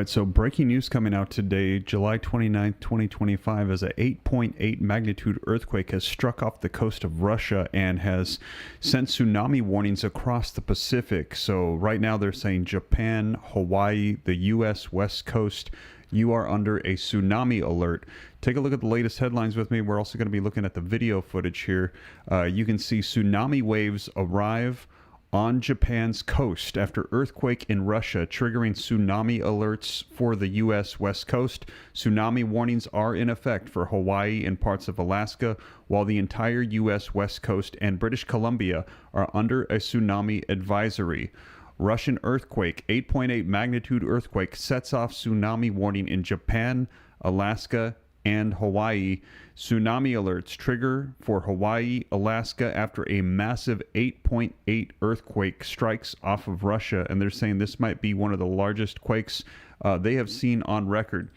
right, so breaking news coming out today, July 29th, 2025, as a 8.8 magnitude earthquake has struck off the coast of Russia and has sent tsunami warnings across the Pacific. So right now they're saying Japan, Hawaii, the U.S. West Coast, you are under a tsunami alert. Take a look at the latest headlines with me. We're also going to be looking at the video footage here. You can see tsunami waves arrive on Japan's coast after earthquake in Russia, triggering tsunami alerts for the U.S. West Coast. Tsunami warnings are in effect for Hawaii and parts of Alaska, while the entire U.S. West Coast and British Columbia are under a tsunami advisory. Russian earthquake, 8.8 magnitude earthquake, sets off tsunami warning in Japan, Alaska, and Hawaii. Tsunami alerts trigger for Hawaii, Alaska after a massive 8.8 earthquake strikes off of Russia, and they're saying this might be one of the largest quakes they have seen on record.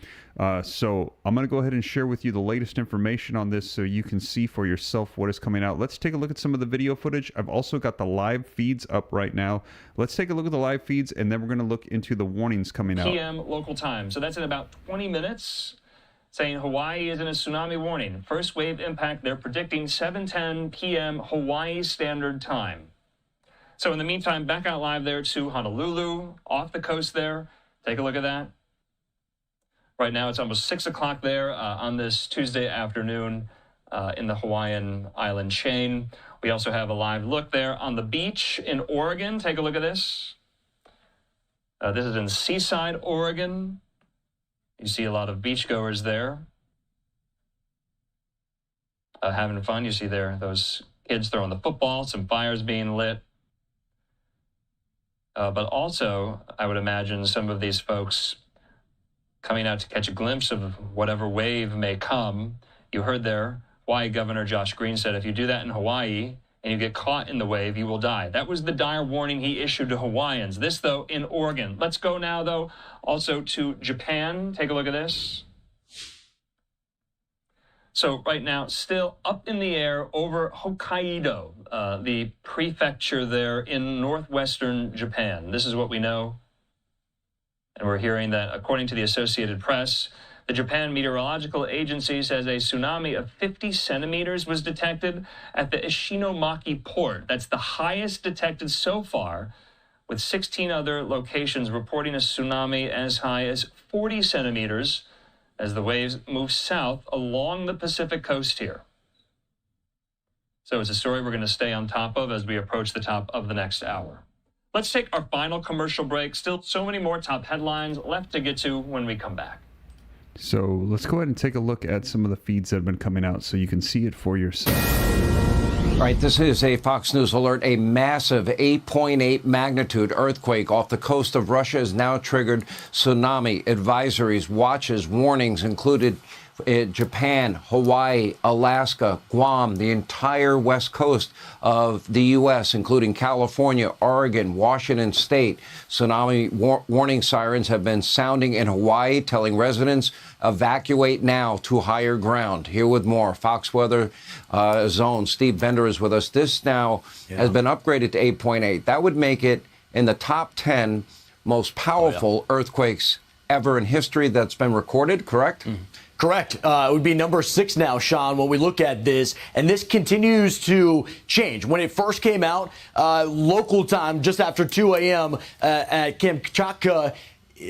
So I'm going to go ahead and share with you the latest information on this so you can see for yourself what is coming out. Let's take a look at some of the video footage. I've also got the live feeds up right now. Let's take a look at the live feeds, and then we're going to look into the warnings coming out. PM local time. So that's in about 20 minutes. Saying Hawaii is in a tsunami warning. First wave impact, they're predicting 7:10 p.m. Hawaii Standard Time. So in the meantime, back out live there to Honolulu, off the coast there. Take a look at that. Right now, it's almost 6 o'clock there on this Tuesday afternoon in the Hawaiian island chain. We also have a live look there on the beach in Oregon. Take a look at this. This is in Seaside, Oregon. You see a lot of beachgoers there having fun. You see there those kids throwing the football, some fires being lit. But also, I would imagine some of these folks coming out to catch a glimpse of whatever wave may come. You heard there, Hawaii Governor Josh Green said, if you do that in Hawaii and you get caught in the wave, you will die. That was the dire warning he issued to Hawaiians. This, though, in Oregon. Let's go now, though, also to Japan. Take a look at this. So right now, still up in the air over Hokkaido, the prefecture there in northwestern Japan. This is what we know. And we're hearing that, according to the Associated Press, the Japan Meteorological Agency says a tsunami of 50 centimeters was detected at the Ishinomaki port. That's the highest detected so far, with 16 other locations reporting a tsunami as high as 40 centimeters as the waves move south along the Pacific coast here. So it's a story we're going to stay on top of as we approach the top of the next hour. Let's take our final commercial break. Still so many more top headlines left to get to when we come back. So let's go ahead and take a look at some of the feeds that have been coming out so you can see it for yourself. All right, this is a Fox News alert. A massive 8.8 magnitude earthquake off the coast of Russia has now triggered tsunami advisories, watches, warnings included Japan, Hawaii, Alaska, Guam, the entire west coast of the U.S., including California, Oregon, Washington State. Tsunami warning sirens have been sounding in Hawaii, telling residents evacuate now to higher ground. Here with more, Fox Weather Zone, Steve Bender is with us. This now has been upgraded to 8.8. That would make it in the top 10 most powerful earthquakes ever in history that's been recorded, correct? Mm-hmm. Correct. It would be number 6 now, Sean, when we look at this. And this continues to change. When it first came out, local time, just after 2 a.m. At Kamchatka,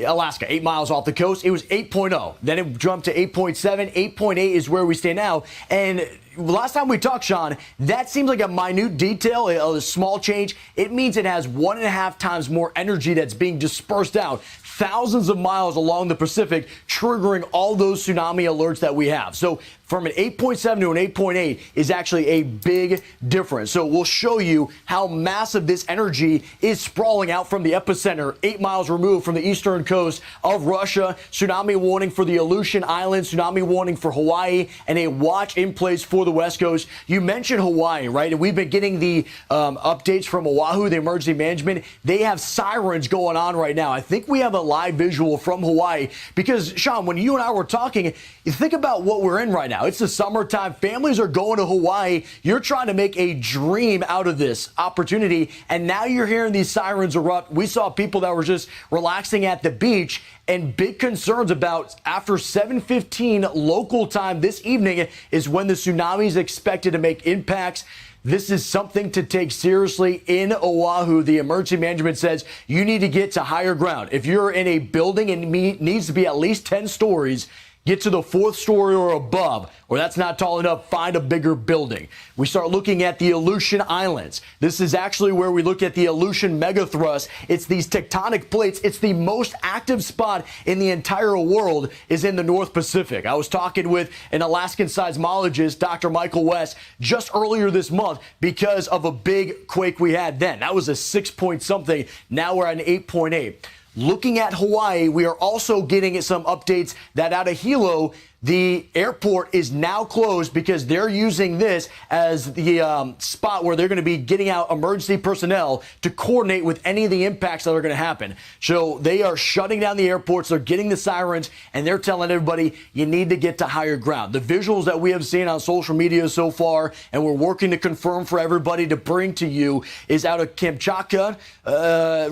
Alaska, 8 miles off the coast, it was 8.0. Then it jumped to 8.7. 8.8 is where we stay now. And last time we talked, Sean, that seems like a minute detail, a small change. It means it has 1.5 times more energy that's being dispersed out thousands of miles along the Pacific, triggering all those tsunami alerts that we have. So from an 8.7 to an 8.8 is actually a big difference. So we'll show you how massive this energy is sprawling out from the epicenter, 8 miles removed from the eastern coast of Russia. Tsunami warning for the Aleutian Islands, tsunami warning for Hawaii, and a watch in place for for the West Coast. You mentioned Hawaii, right? And we've been getting the updates from Oahu, the emergency management. They have sirens going on right now. I think we have a live visual from Hawaii because, Sean, when you and I were talking, you think about what we're in right now. It's the summertime. Families are going to Hawaii. You're trying to make a dream out of this opportunity, and now you're hearing these sirens erupt. We saw people that were just relaxing at the beach, and big concerns about after 7:15 local time this evening is when the tsunami is expected to make impacts. This is something to take seriously in Oahu. The emergency management says you need to get to higher ground. If you're in a building and needs to be at least 10 stories, get to the 4th story or above, or that's not tall enough, find a bigger building. We start looking at the Aleutian Islands. This is actually where we look at the Aleutian megathrust. It's these tectonic plates. It's the most active spot in the entire world is in the North Pacific. I was talking with an Alaskan seismologist, Dr. Michael West, just earlier this month because of a big quake we had then. That was a 6 point something. Now we're at an 8.8. Looking at Hawaii, we are also getting some updates that out of Hilo, the airport is now closed because they're using this as the spot where they're going to be getting out emergency personnel to coordinate with any of the impacts that are going to happen. So they are shutting down the airports. They're getting the sirens, and they're telling everybody you need to get to higher ground. The visuals that we have seen on social media so far, and we're working to confirm for everybody to bring to you, is out of Kamchatka,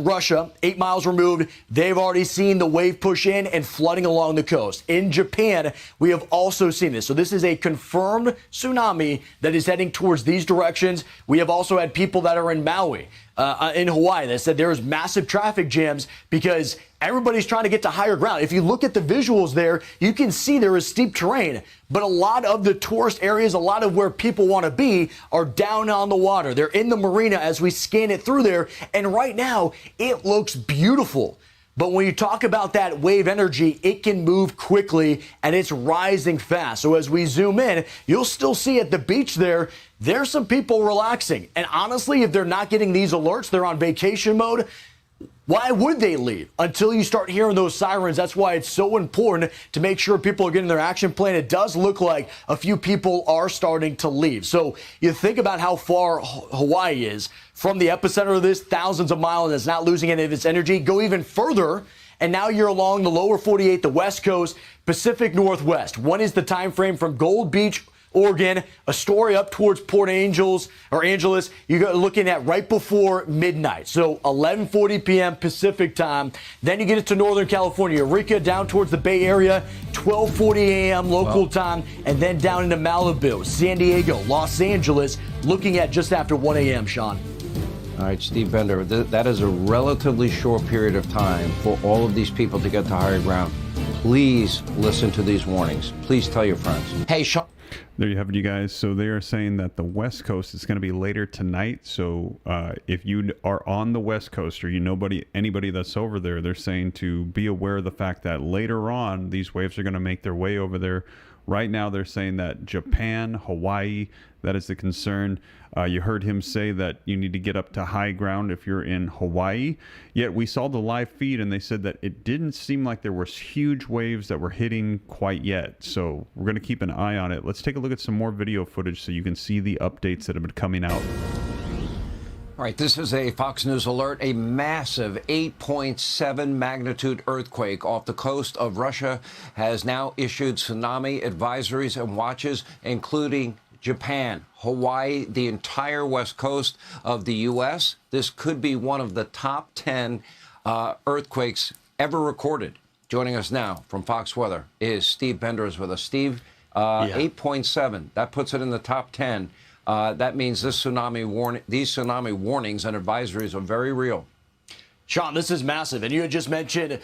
Russia, 8 miles removed. They've already seen the wave push in and flooding along the coast. In Japan, we have also seen this. So this is a confirmed tsunami that is heading towards these directions. We have also had people that are in Maui, in Hawaii, that said there's massive traffic jams because everybody's trying to get to higher ground. If you look at the visuals there, you can see there is steep terrain, but a lot of the tourist areas, a lot of where people want to be are down on the water. They're in the marina as we scan it through there. And right now it looks beautiful. But when you talk about that wave energy, it can move quickly and it's rising fast. So as we zoom in, you'll still see at the beach there's some people relaxing. And honestly, if they're not getting these alerts, they're on vacation mode. Why would they leave until you start hearing those sirens? That's why it's so important to make sure people are getting their action plan. It does look like a few people are starting to leave. So you think about how far Hawaii is from the epicenter of this, thousands of miles, and it's not losing any of its energy. Go even further, and now you're along the lower 48, the West Coast, Pacific Northwest. What is the time frame from Gold Beach, Oregon, a story up towards Port Angeles, you're looking at right before midnight. So 11:40 p.m. Pacific time. Then you get it to Northern California, Eureka, down towards the Bay Area, 12:40 a.m. local time, and then down into Malibu, San Diego, Los Angeles, looking at just after 1 a.m., Sean. All right, Steve Bender, that is a relatively short period of time for all of these people to get to higher ground. Please listen to these warnings. Please tell your friends. Hey, Sean. There you have it, you guys. So they are saying that the West Coast is going to be later tonight. So if you are on the West Coast or you know anybody that's over there, they're saying to be aware of the fact that later on these waves are going to make their way over there. Right now they're saying that Japan, Hawaii, that is the concern. You heard him say that you need to get up to high ground if you're in Hawaii. Yet we saw the live feed and they said that it didn't seem like there was huge waves that were hitting quite yet. So we're going to keep an eye on it. Let's take a look at some more video footage so you can see the updates that have been coming out. All right, this is a Fox News alert. A massive 8.7 magnitude earthquake off the coast of Russia has now issued tsunami advisories and watches, including Japan, Hawaii, the entire west coast of the U.S. This could be one of the top 10 earthquakes ever recorded. Joining us now from Fox Weather is Steve Bender is with us. Steve, 8.7, that puts it in the top 10. That means these tsunami warnings and advisories are very real. Sean, this is massive. And you had just mentioned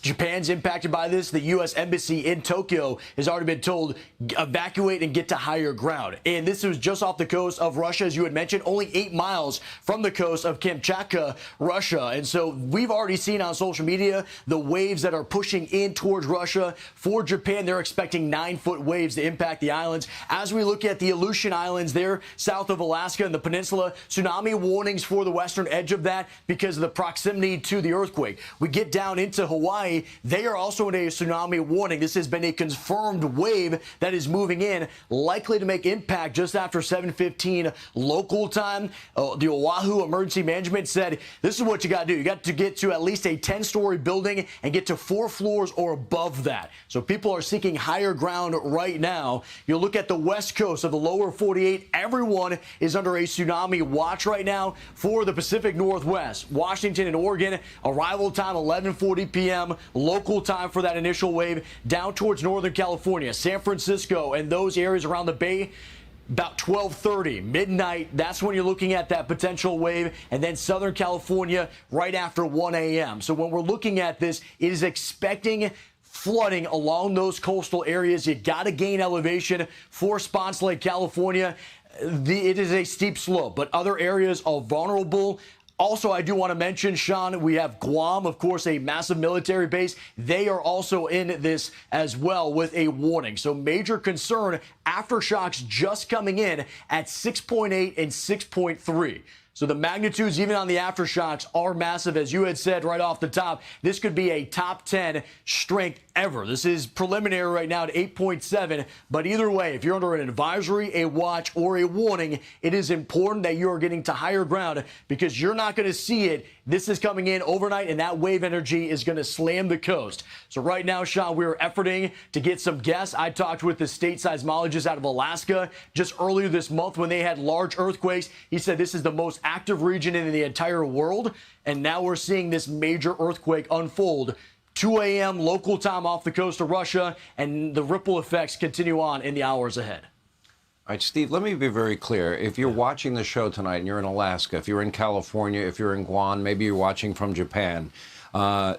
Japan's impacted by this. The U.S. Embassy in Tokyo has already been told evacuate and get to higher ground. And this was just off the coast of Russia, as you had mentioned, only 8 miles from the coast of Kamchatka, Russia. And so we've already seen on social media the waves that are pushing in towards Russia. For Japan, they're expecting 9-foot waves to impact the islands. As we look at the Aleutian Islands there, south of Alaska and the peninsula, tsunami warnings for the western edge of that because of the proximity proximity to the earthquake. We get down into Hawaii. They are also in a tsunami warning. This has been a confirmed wave that is moving in, likely to make impact just after 7:15 local time. The Oahu Emergency Management said this is what you got to do. You got to get to at least a 10-story building and get to 4 floors or above that. So people are seeking higher ground right now. You look at the west coast of the lower 48, everyone is under a tsunami watch right now for the Pacific Northwest. Washington and Oregon, arrival time 11:40 p.m. local time for that initial wave, down towards Northern California, San Francisco, and those areas around the Bay. About 12:30, midnight, that's when you're looking at that potential wave, and then Southern California right after 1 a.m. So when we're looking at this, it is expecting flooding along those coastal areas. You got to gain elevation for spots like California. It is a steep slope, but other areas are vulnerable. Also, I do want to mention, Sean, we have Guam, of course, a massive military base. They are also in this as well with a warning. So major concern, aftershocks just coming in at 6.8 and 6.3. So the magnitudes, even on the aftershocks, are massive. As you had said right off the top, this could be a top 10 strength ever. This is preliminary right now at 8.7. But either way, if you're under an advisory, a watch, or a warning, it is important that you are getting to higher ground because you're not going to see it. This is coming in overnight, and that wave energy is going to slam the coast. So right now, Sean, we're efforting to get some guests. I talked with the state seismologist out of Alaska just earlier this month when they had large earthquakes. He said this is the most active region in the entire world, and now we're seeing this major earthquake unfold. 2 a.m. local time off the coast of Russia, and the ripple effects continue on in the hours ahead. All right, Steve, let me be very clear. If you're watching the show tonight and you're in Alaska, if you're in California, if you're in Guam, maybe you're watching from Japan, I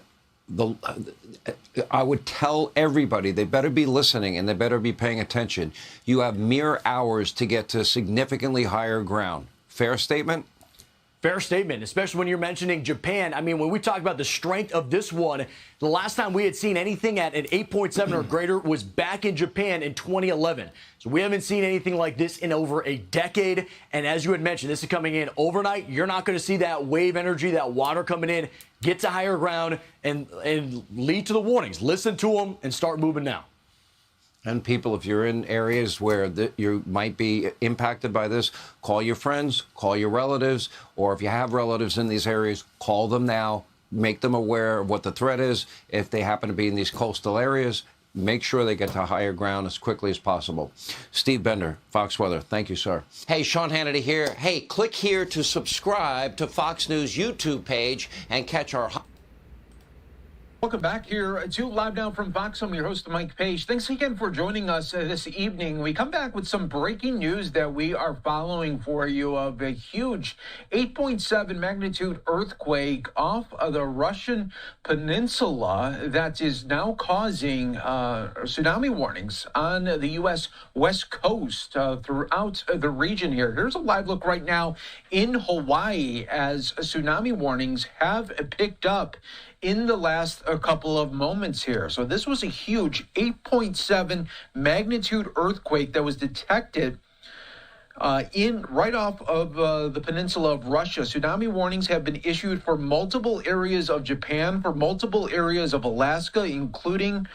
would tell everybody they better be listening and they better be paying attention. You have mere hours to get to significantly higher ground. Fair statement? Fair statement, especially when you're mentioning Japan. I mean, when we talk about the strength of this one, the last time we had seen anything at an 8.7 or greater was back in Japan in 2011. So we haven't seen anything like this in over a decade. And as you had mentioned, this is coming in overnight. You're not going to see that wave energy, that water coming in. Get to higher ground and lead to the warnings. Listen to them and start moving now. And people, if you're in areas where you might be impacted by this, call your friends, call your relatives, or if you have relatives in these areas, call them now, make them aware of what the threat is. If they happen to be in these coastal areas, make sure they get to higher ground as quickly as possible. Steve Bender, Fox Weather. Thank you, sir. Hey, Sean Hannity here. Hey, click here to subscribe to Fox News YouTube page and catch our... Welcome back here to Live Now from Fox. I'm your host, Mike Page. Thanks again for joining us this evening. We come back with some breaking news that we are following for you of a huge 8.7 magnitude earthquake off of the Russian peninsula that is now causing tsunami warnings on the U.S. West Coast throughout the region here. Here's a live look right now in Hawaii as tsunami warnings have picked up in the last couple of moments here. So this was a huge 8.7 magnitude earthquake that was detected right off of the peninsula of Russia. Tsunami warnings have been issued for multiple areas of Japan, for multiple areas of Alaska, including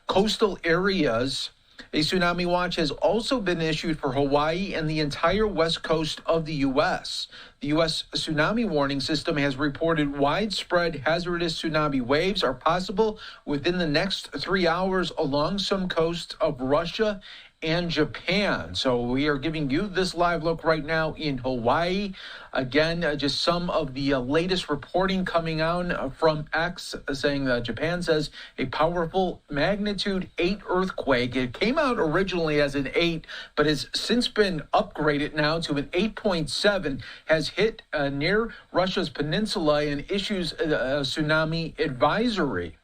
coastal areas. A tsunami watch has also been issued for Hawaii and the entire west coast of the U.S. The U.S. Tsunami Warning System has reported widespread hazardous tsunami waves are possible within the next 3 hours along some coasts of Russia and Japan. So we are giving you this live look right now in Hawaii. Again, just some of the latest reporting coming out from X saying that Japan says a powerful magnitude 8 earthquake. It came out originally as an 8, but has since been upgraded now to an 8.7, has hit near Russia's peninsula and issues a tsunami advisory.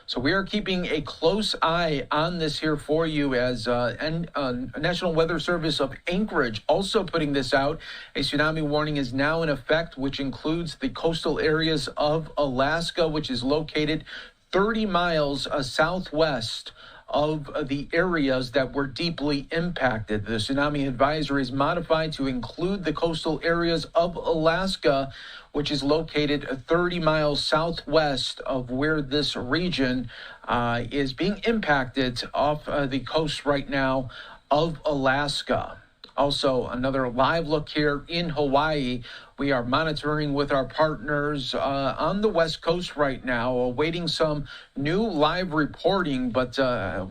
So we are keeping a close eye on this here for you as National Weather Service of Anchorage also putting this out. A tsunami warning is now in effect, which includes the coastal areas of Alaska, which is located 30 miles southwest of the areas that were deeply impacted. The tsunami advisory is modified to include the coastal areas of Alaska, which is located 30 miles southwest of where this region is being impacted off the coast right now of Alaska. Also, another live look here in Hawaii. We are monitoring with our partners on the West Coast right now, awaiting some new live reporting, but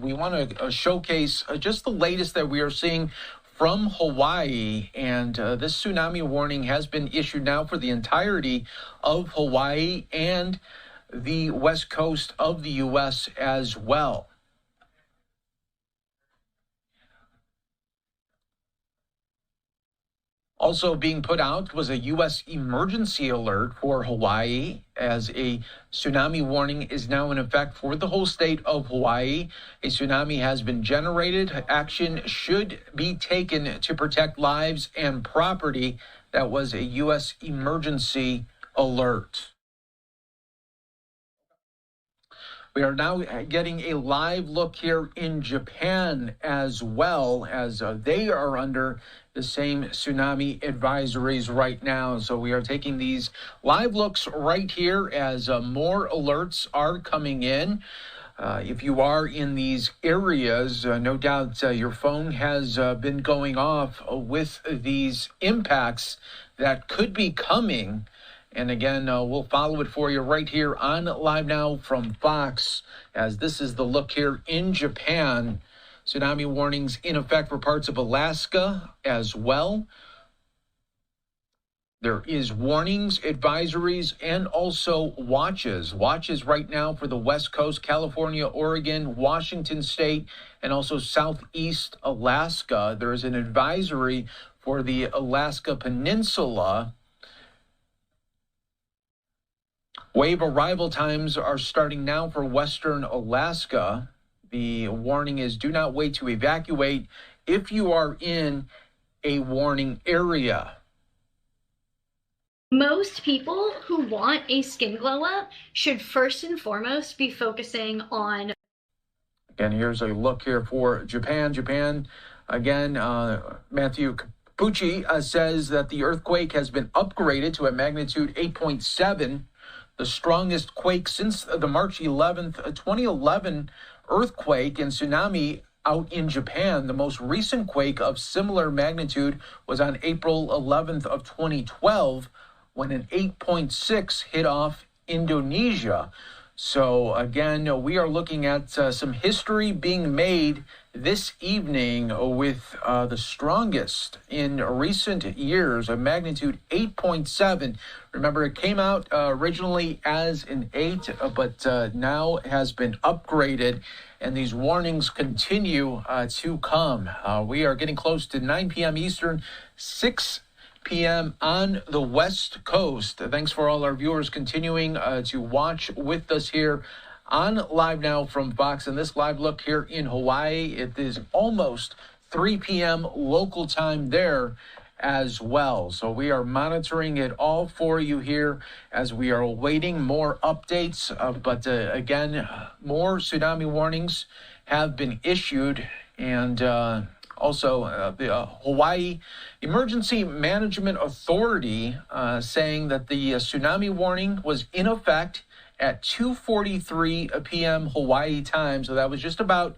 we want to showcase just the latest that we are seeing from Hawaii. And this tsunami warning has been issued now for the entirety of Hawaii and the West Coast of the U.S. as well. Also being put out was a U.S. emergency alert for Hawaii, as a tsunami warning is now in effect for the whole state of Hawaii. A tsunami has been generated. Action should be taken to protect lives and property. That was a U.S. emergency alert. We are now getting a live look here in Japan as well, as they are under the same tsunami advisories right now. So we are taking these live looks right here as more alerts are coming in. If you are in these areas, no doubt your phone has been going off with these impacts that could be coming. And again, we'll follow it for you right here on Live Now from Fox, as this is the look here in Japan. Tsunami warnings in effect for parts of Alaska as well. There is warnings, advisories, and also watches. Watches right now for the West Coast, California, Oregon, Washington State, and also Southeast Alaska. There is an advisory for the Alaska Peninsula. Wave arrival times are starting now for Western Alaska. The warning is do not wait to evacuate if you are in a warning area. Most people who want a skin glow up should first and foremost be focusing on. Again, here's a look here for Japan. Japan, again, Matthew Capucci says that the earthquake has been upgraded to a magnitude 8.7. The strongest quake since the March 11th, 2011 earthquake and tsunami out in Japan. The most recent quake of similar magnitude was on April 11th of 2012, when an 8.6 hit off Indonesia. So again, we are looking at some history being made this evening with the strongest in recent years, a magnitude 8.7. Remember, it came out originally as an 8, but now has been upgraded, and these warnings continue to come. We are getting close to 9 p.m. Eastern, 6 p.m. on the West Coast. Thanks for all our viewers continuing to watch with us here on Live Now from Fox. And this live look here in Hawaii, it is almost 3 p.m. local time there as well. So we are monitoring it all for you here as we are awaiting more updates. But again, more tsunami warnings have been issued, and also, the Hawaii Emergency Management Authority saying that the tsunami warning was in effect at 2:43 p.m. Hawaii time. So that was just about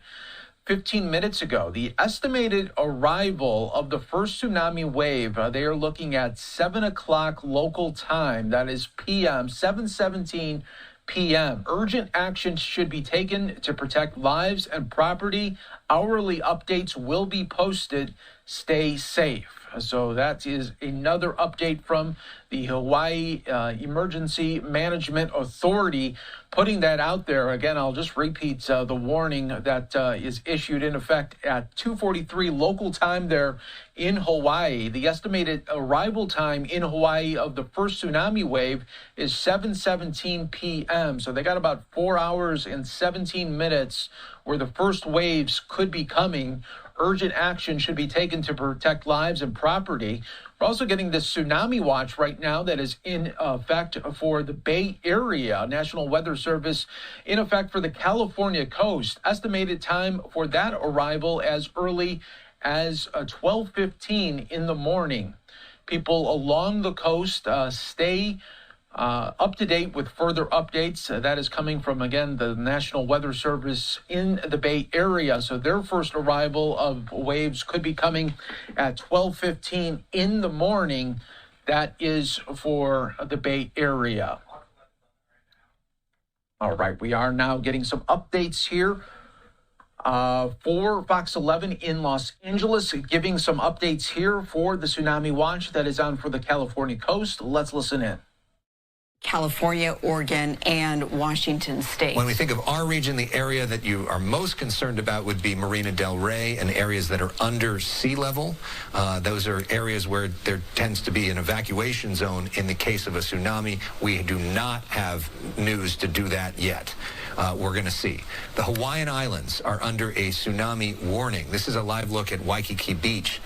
15 minutes ago. The estimated arrival of the first tsunami wave, they are looking at 7 o'clock local time. That is p.m., 7:17 p.m. Urgent action should be taken to protect lives and property. Hourly updates will be posted. Stay safe. So that is another update from the Hawaii Emergency Management Authority, putting that out there. Again, I'll just repeat the warning that is issued in effect at 2:43 local time there in Hawaii. The estimated arrival time in Hawaii of the first tsunami wave is 7:17 p.m. So they got about 4 hours and 17 minutes where the first waves could be coming urgent action should be taken to protect lives and property. We're also getting this tsunami watch right now that is in effect for the Bay Area. National Weather Service in effect for the California coast. Estimated time for that arrival as early as 12:15 in the morning. People along the coast stay up to date with further updates. That is coming from, again, the National Weather Service in the Bay Area. So their first arrival of waves could be coming at 12:15 in the morning. That is for the Bay Area. All right, we are now getting some updates here for Fox 11 in Los Angeles, giving some updates here for the tsunami watch that is on for the California coast. Let's listen in. California, Oregon, and Washington State. When we think of our region, the area that you are most concerned about would be Marina del Rey and areas that are under sea level. Those are areas where there tends to be an evacuation zone in the case of a tsunami. We do not have news to do that yet. We're going to see. The Hawaiian Islands are under a tsunami warning. This is a live look at Waikiki Beach.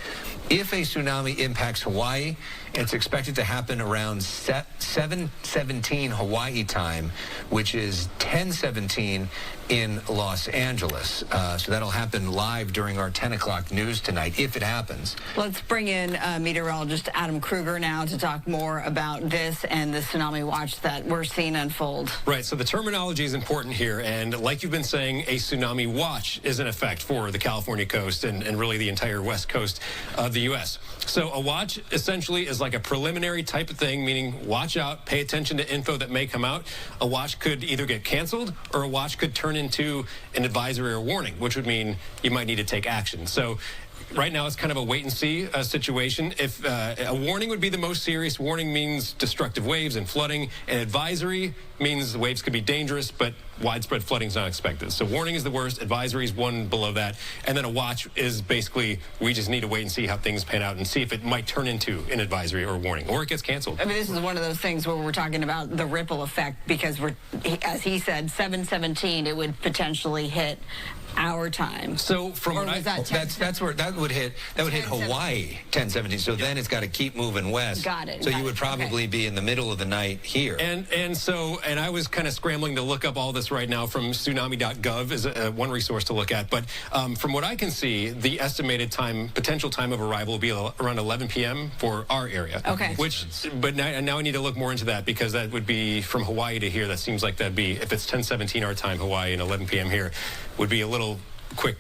If a tsunami impacts Hawaii, it's expected to happen around 7:17 Hawaii time, which is 10:17 in Los Angeles. So that'll happen live during our 10 o'clock news tonight, if it happens. Let's bring in meteorologist Adam Kruger now to talk more about this and the tsunami watch that we're seeing unfold. Right, so the terminology is important here, and like you've been saying, a tsunami watch is in effect for the California coast and really the entire west coast of the U.S. So a watch essentially is like a preliminary type of thing, meaning watch out, pay attention to info that may come out. A watch could either get canceled or a watch could turn into an advisory or warning, which would mean you might need to take action. So right now it's kind of a wait and see situation. If a warning would be the most serious. Warning means destructive waves and flooding. An advisory means the waves could be dangerous, but widespread flooding is not expected. So warning is the worst. Advisory is one below that. And then a watch is basically, we just need to wait and see how things pan out and see if it might turn into an advisory or a warning, or it gets canceled. I mean, this is one of those things where we're talking about the ripple effect, because we're, as he said, 7:17, it would potentially hit our time. So from or what was that That's where that would hit. That would hit Hawaii 10:17. So then it's got to keep moving west. Got it. So you would probably be in the middle of the night here. And I was kind of scrambling to look up all this right now from tsunami.gov is one resource to look at. But from what I can see, the estimated potential time of arrival will be around 11 p.m. for our area. Okay. But now I need to look more into that, because that would be from Hawaii to here. That seems like that'd be, if it's 10:17 our time, Hawaii, and 11 p.m. here, would be a little quick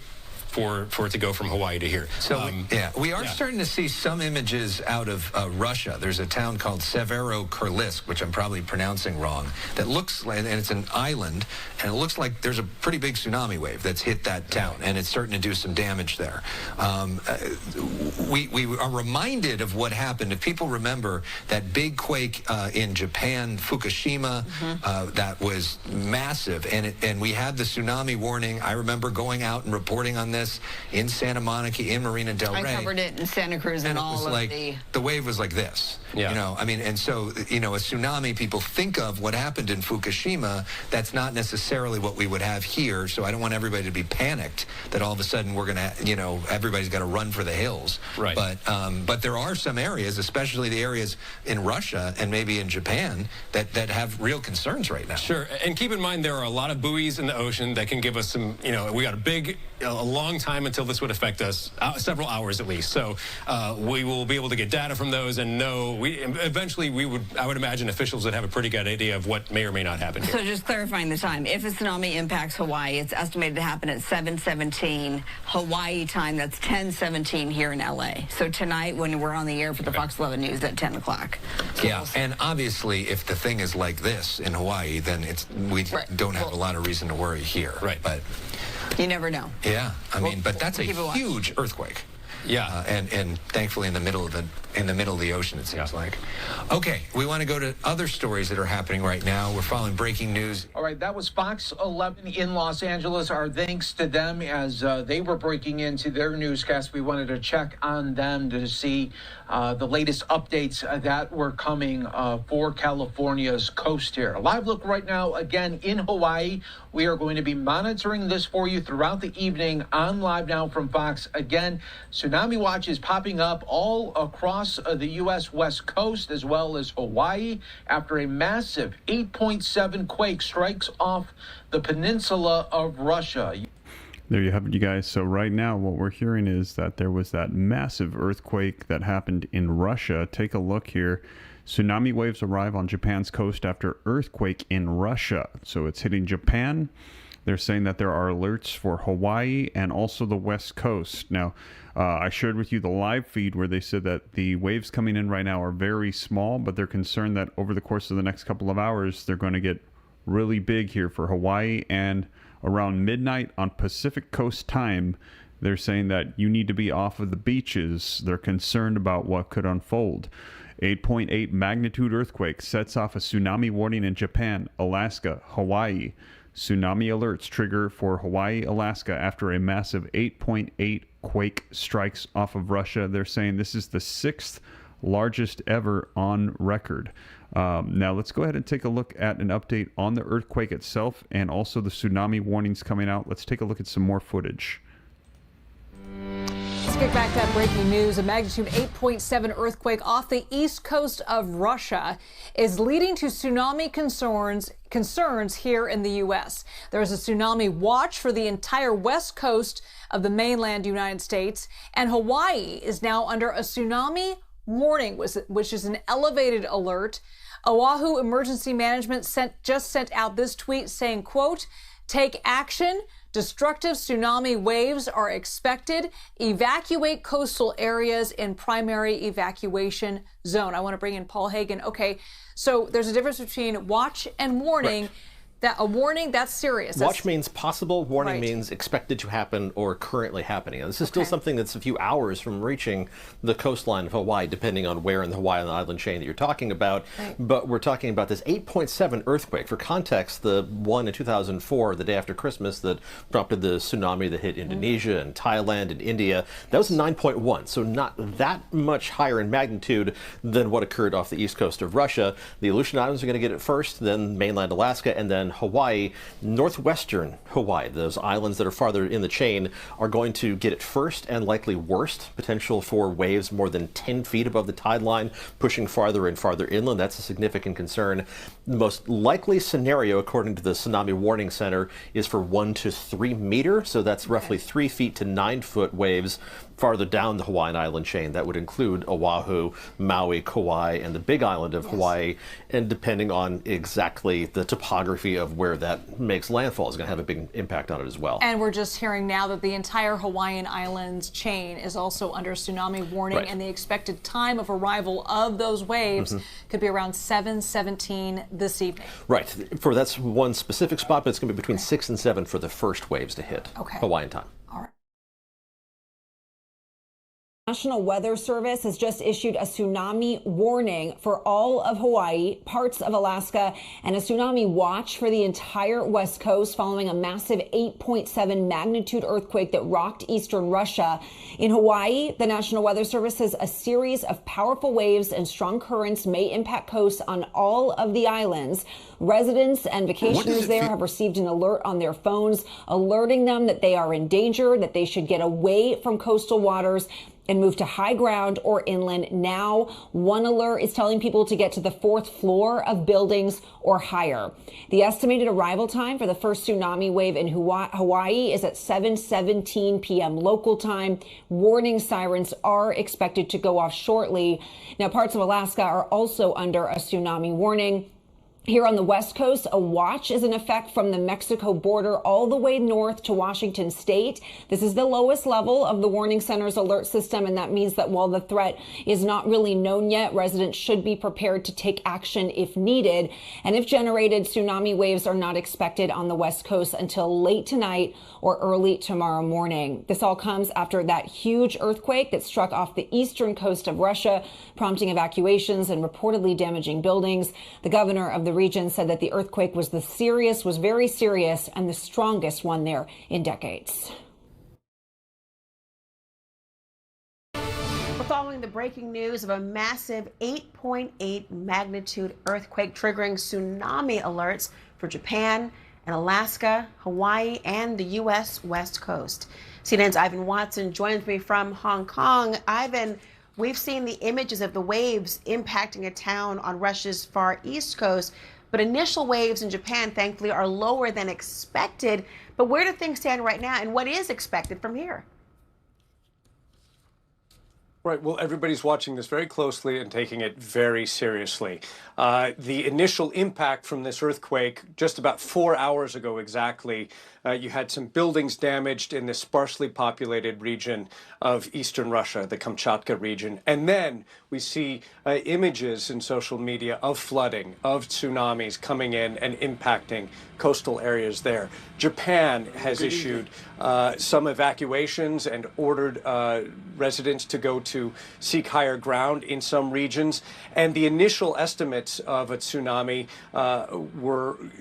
for it to go from Hawaii to here. So we are starting to see some images out of Russia. There's a town called Severokirlisk, which I'm probably pronouncing wrong, that looks like, and it's an island, and it looks like there's a pretty big tsunami wave that's hit that town, and it's starting to do some damage there. We are reminded of what happened. If people remember that big quake in Japan, Fukushima, that was massive, and we had the tsunami warning. I remember going out and reporting on this in Santa Monica, in Marina del Rey. I covered it in Santa Cruz and all of the wave was like this. Yeah. You know, I mean, and so, you know, a tsunami, people think of what happened in Fukushima. That's not necessarily what we would have here. So I don't want everybody to be panicked that all of a sudden we're going to, you know, everybody's got to run for the hills. Right. But there are some areas, especially the areas in Russia and maybe in Japan, that have real concerns right now. Sure. And keep in mind, there are a lot of buoys in the ocean that can give us some, you know, we got a long time until this would affect us, several hours at least. So we will be able to get data from those and know. Eventually, I would imagine officials would have a pretty good idea of what may or may not happen here. So just clarifying the time, if a tsunami impacts Hawaii, it's estimated to happen at 7:17 Hawaii time. That's 10:17 here in LA. So tonight, when we're on the air for the Fox 11 News at 10 o'clock. So yeah, and obviously, if the thing is like this in Hawaii, then we don't have a lot of reason to worry here. Right. But you never know. yeah, I mean, but that's a huge earthquake. Yeah. And thankfully in the middle of the in the middle of the ocean, it seems like. Okay, we want to go to other stories that are happening right now. We're following breaking news. All right, that was Fox 11 in Los Angeles. Our thanks to them as they were breaking into their newscast. We wanted to check on them to see the latest updates that were coming for California's coast here. A live look right now, again, in Hawaii. We are going to be monitoring this for you throughout the evening on Live Now from Fox. Again, tsunami watch is popping up all across the U.S. West Coast as well as Hawaii after a massive 8.7 quake strikes off the peninsula of Russia. There you have it, you guys. So right now what we're hearing is that there was that massive earthquake that happened in Russia. Take a look here. Tsunami waves arrive on Japan's coast after earthquake in Russia. So it's hitting Japan. They're saying that there are alerts for Hawaii and also the West Coast. Now, I shared with you the live feed where they said that the waves coming in right now are very small, but they're concerned that over the course of the next couple of hours, they're going to get really big here for Hawaii. And around midnight on Pacific Coast time, they're saying that you need to be off of the beaches. They're concerned about what could unfold. 8.8 magnitude earthquake sets off a tsunami warning in Japan, Alaska, Hawaii. Tsunami alerts trigger for Hawaii, Alaska after a massive 8.8 quake strikes off of Russia. They're saying this is the 6th largest ever on record. Now let's go ahead and take a look at an update on the earthquake itself and also the tsunami warnings coming out. Let's take a look at some more footage. Let's get back to that breaking news. A magnitude 8.7 earthquake off the east coast of Russia is leading to tsunami concerns here in the U.S. There's a tsunami watch for the entire west coast of the mainland United States, and Hawaii is now under a tsunami warning, which is an elevated alert. Oahu Emergency Management just sent out this tweet saying, quote, "Take action. Destructive tsunami waves are expected. Evacuate coastal areas in primary evacuation zone." I want to bring in Paul Hagen. Okay, so there's a difference between watch and warning. Right. That a warning, that's serious. Watch means possible, warning right. means expected to happen or currently happening. And this is still something that's a few hours from reaching the coastline of Hawaii, depending on where in the Hawaiian island chain that you're talking about. Right. But we're talking about this 8.7 earthquake. For context, the one in 2004, the day after Christmas, that prompted the tsunami that hit Indonesia and Thailand and India, that was 9.1. So not that much higher in magnitude than what occurred off the east coast of Russia. The Aleutian Islands are going to get it first, then mainland Alaska, and then Hawaii. Northwestern Hawaii, those islands that are farther in the chain, are going to get it first and likely worst. Potential for waves more than 10 feet above the tide line, pushing farther and farther inland. That's a significant concern. The most likely scenario, according to the Tsunami Warning Center, is for 1 to 3 meter. So that's roughly 3 feet to 9 foot waves farther down the Hawaiian island chain. That would include Oahu, Maui, Kauai, and the Big Island of Hawaii. And depending on exactly the topography of where that makes landfall is going to have a big impact on it as well. And we're just hearing now that the entire Hawaiian Islands chain is also under tsunami warning, Right. and the expected time of arrival of those waves could be around 7:17 this evening. Right. That's one specific spot, but it's going to be between 6 and 7 for the first waves to hit Hawaiian time. All right. National Weather Service has just issued a tsunami warning for all of Hawaii, parts of Alaska, and a tsunami watch for the entire West Coast following a massive 8.7 magnitude earthquake that rocked eastern Russia. In Hawaii, the National Weather Service says a series of powerful waves and strong currents may impact coasts on all of the islands. Residents and vacationers there have received an alert on their phones, alerting them that they are in danger, that they should get away from coastal waters and move to high ground or inland now. One alert is telling people to get to the 4th floor of buildings or higher. The estimated arrival time for the first tsunami wave in Hawaii is at 7:17 p.m. local time. Warning sirens are expected to go off shortly. Now, parts of Alaska are also under a tsunami warning. Here on the West Coast, a watch is in effect from the Mexico border all the way north to Washington state. This is the lowest level of the warning center's alert system, and that means that while the threat is not really known yet, residents should be prepared to take action if needed. And if generated, tsunami waves are not expected on the West Coast until late tonight or early tomorrow morning. This all comes after that huge earthquake that struck off the eastern coast of Russia, prompting evacuations and reportedly damaging buildings. The governor of the region said that the earthquake was very serious and the strongest one there in decades. We're following the breaking news of a massive 8.8 magnitude earthquake triggering tsunami alerts for Japan and Alaska, Hawaii, and the U.S. West Coast. CNN's Ivan Watson joins me from Hong Kong. Ivan, we've seen the images of the waves impacting a town on Russia's far east coast, but initial waves in Japan, thankfully, are lower than expected. But where do things stand right now, and what is expected from here? Right. Well, everybody's watching this very closely and taking it very seriously. The initial impact from this earthquake, just about 4 hours ago exactly, you had some buildings damaged in this sparsely populated region of eastern Russia, the Kamchatka region. And then we see images in social media of flooding, of tsunamis coming in and impacting coastal areas there. Japan has issued some evacuations and ordered residents to go to seek higher ground in some regions. And the initial estimates of a tsunami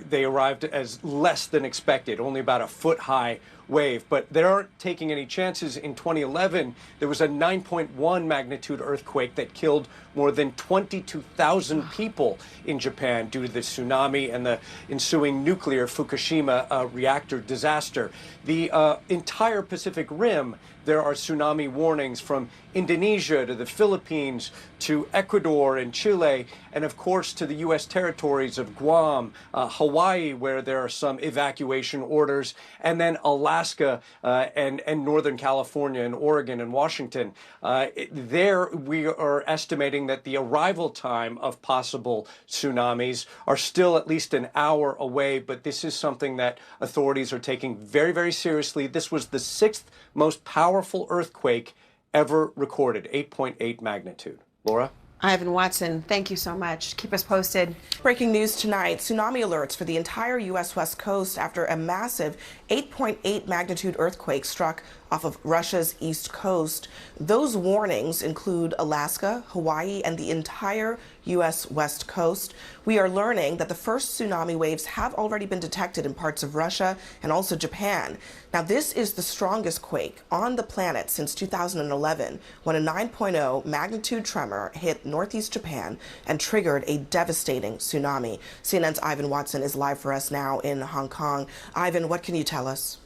they arrived as less than expected, only about a foot-high wave, but they aren't taking any chances. In 2011, there was a 9.1 magnitude earthquake that killed more than 22,000 people in Japan due to the tsunami and the ensuing nuclear Fukushima reactor disaster. The entire Pacific Rim, there are tsunami warnings from Indonesia to the Philippines to Ecuador and Chile, and of course to the U.S. territories of Guam, Hawaii, where there are some evacuation orders, and then Alaska and Northern California and Oregon and Washington. There we are estimating that the arrival time of possible tsunamis are still at least an hour away, but this is something that authorities are taking very, very seriously. This was the sixth most powerful earthquake ever recorded, 8.8 magnitude. Laura? Ivan Watson, thank you so much. Keep us posted. Breaking news tonight, tsunami alerts for the entire U.S. West Coast after a massive 8.8 magnitude earthquake struck off of Russia's east coast. Those warnings include Alaska, Hawaii, and the entire U.S. West Coast. We are learning that the first tsunami waves have already been detected in parts of Russia and also Japan. Now, this is the strongest quake on the planet since 2011, when a 9.0 magnitude tremor hit northeast Japan and triggered a devastating tsunami. CNN's Ivan Watson is live for us now in Hong Kong. Ivan, what can you tell us?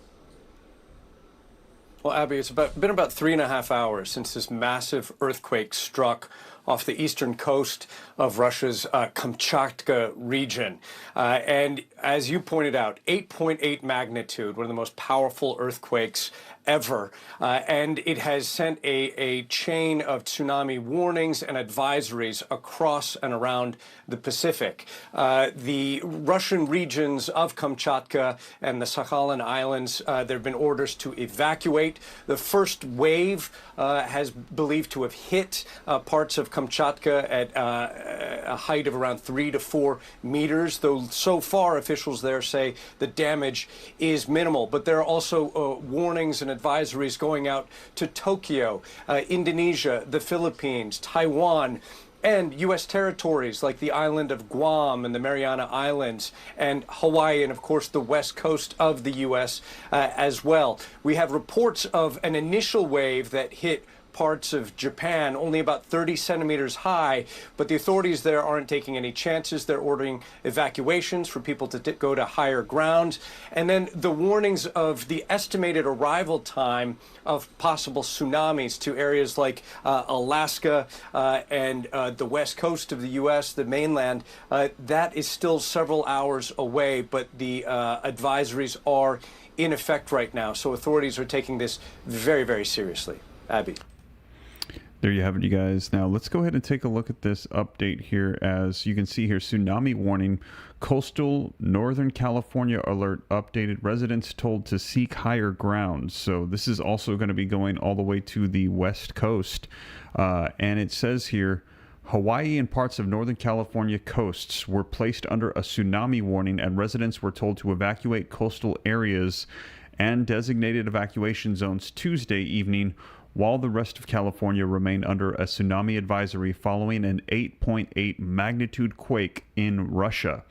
Well, Abby, it's been about 3.5 hours since this massive earthquake struck off the eastern coast of Russia's Kamchatka region. And as you pointed out, 8.8 magnitude, one of the most powerful earthquakes ever. And it has sent a chain of tsunami warnings and advisories across and around the Pacific. The Russian regions of Kamchatka and the Sakhalin Islands, there have been orders to evacuate. The first wave has believed to have hit parts of Kamchatka at a height of around 3 to 4 meters, though so far officials there say the damage is minimal. But there are also warnings and advisories going out to Tokyo, Indonesia, the Philippines, Taiwan, and U.S. territories like the island of Guam and the Mariana Islands and Hawaii and, of course, the west coast of the U.S. As well. We have reports of an initial wave that hit parts of Japan, only about 30 centimeters high, but the authorities there aren't taking any chances. They're ordering evacuations for people to go to higher ground. And then the warnings of the estimated arrival time of possible tsunamis to areas like Alaska and the west coast of the U.S., the mainland, that is still several hours away, but the advisories are in effect right now. So authorities are taking this very, very seriously. Abby. There you have it, you guys. Now, let's go ahead and take a look at this update here. As you can see here, tsunami warning, coastal Northern California alert updated, residents told to seek higher ground. So this is also going to be going all the way to the West Coast. And it says here, Hawaii and parts of Northern California coasts were placed under a tsunami warning, and residents were told to evacuate coastal areas and designated evacuation zones Tuesday evening, while the rest of California remained under a tsunami advisory following an 8.8 magnitude quake in Russia.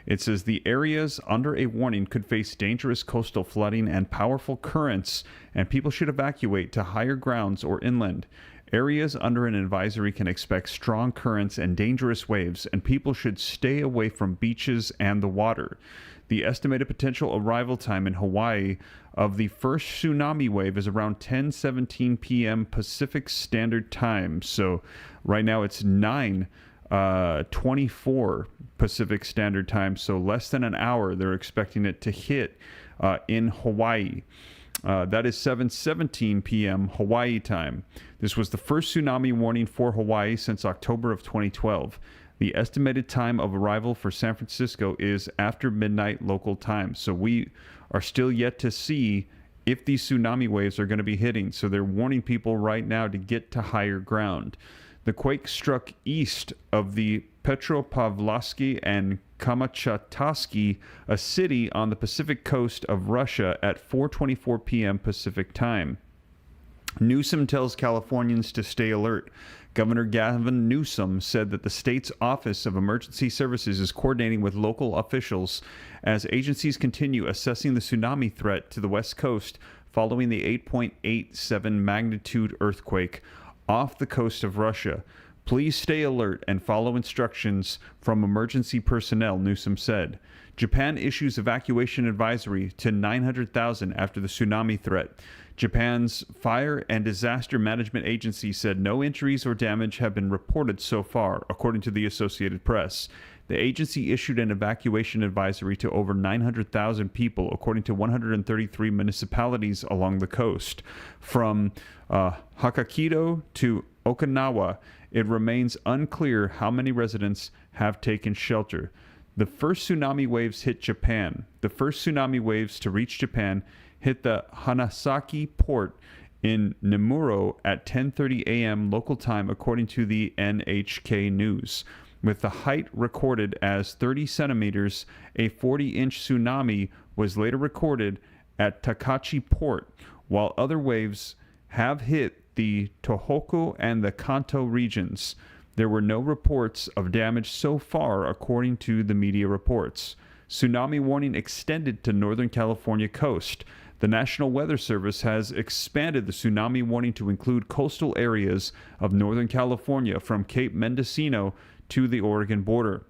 It says the areas under a warning could face dangerous coastal flooding and powerful currents, and people should evacuate to higher grounds or inland. Areas under an advisory can expect strong currents and dangerous waves, and people should stay away from beaches and the water. The estimated potential arrival time in Hawaii of the first tsunami wave is around 10:17 p.m. Pacific Standard Time. So right now it's 9:24 Pacific Standard Time. So less than an hour they're expecting it to hit in Hawaii. That is 7:17 p.m. Hawaii time. This was the first tsunami warning for Hawaii since October of 2012. The estimated time of arrival for San Francisco is after midnight local time. So we are still yet to see if these tsunami waves are going to be hitting. So they're warning people right now to get to higher ground. The quake struck east of the Petropavlovsky and Kamchatsky, a city on the Pacific coast of Russia, at 4:24 p.m. Pacific time. Newsom tells Californians to stay alert. Governor Gavin Newsom said that the state's Office of Emergency Services is coordinating with local officials as agencies continue assessing the tsunami threat to the West Coast following the 8.87 magnitude earthquake off the coast of Russia. Please stay alert and follow instructions from emergency personnel, Newsom said. Japan issues evacuation advisory to 900,000 after the tsunami threat. Japan's Fire and Disaster Management Agency said no injuries or damage have been reported so far, according to the Associated Press. The agency issued an evacuation advisory to over 900,000 people, according to 133 municipalities along the coast. From Hokkaido to Okinawa, it remains unclear how many residents have taken shelter. The first tsunami waves hit Japan. The first tsunami waves to reach Japan hit the Hanasaki port in Nemuro at 10:30 a.m. local time, according to the NHK News. With the height recorded as 30 centimeters, a 40-inch tsunami was later recorded at Takachi port, while other waves have hit the Tohoku and the Kanto regions. There were no reports of damage so far, according to the media reports. Tsunami warning extended to Northern California coast. The National Weather Service has expanded the tsunami warning to include coastal areas of Northern California from Cape Mendocino to the Oregon border.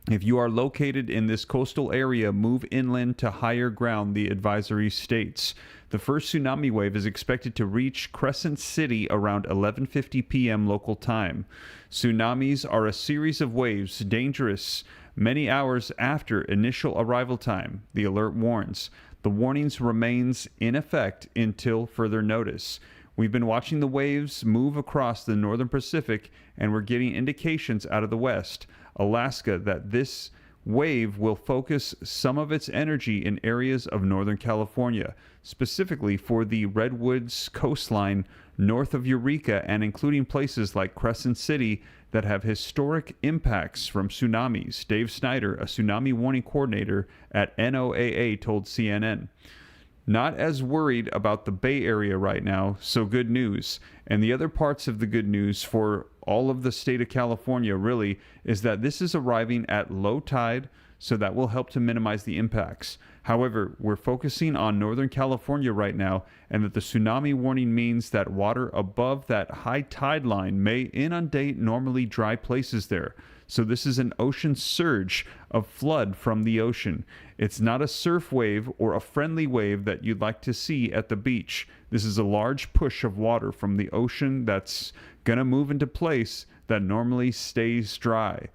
If you are located in this coastal area, move inland to higher ground, the advisory states. The first tsunami wave is expected to reach Crescent City around 11:50 p.m. local time. Tsunamis are a series of waves dangerous many hours after initial arrival time, the alert warns. The warnings remains in effect until further notice. We've been watching the waves move across the northern Pacific, and we're getting indications out of the west, Alaska, that this wave will focus some of its energy in areas of Northern California, specifically for the Redwoods coastline north of Eureka and including places like Crescent City that have historic impacts from tsunamis. Dave Snyder, a tsunami warning coordinator at NOAA, told CNN. Not as worried about the Bay Area right now, so good news. And the other parts of the good news for all of the state of California really is that this is arriving at low tide, so that will help to minimize the impacts. However, we're focusing on Northern California right now, and that the tsunami warning means that water above that high tide line may inundate normally dry places there. So this is an ocean surge of flood from the ocean. It's not a surf wave or a friendly wave that you'd like to see at the beach. This is a large push of water from the ocean that's going to move into place that normally stays dry.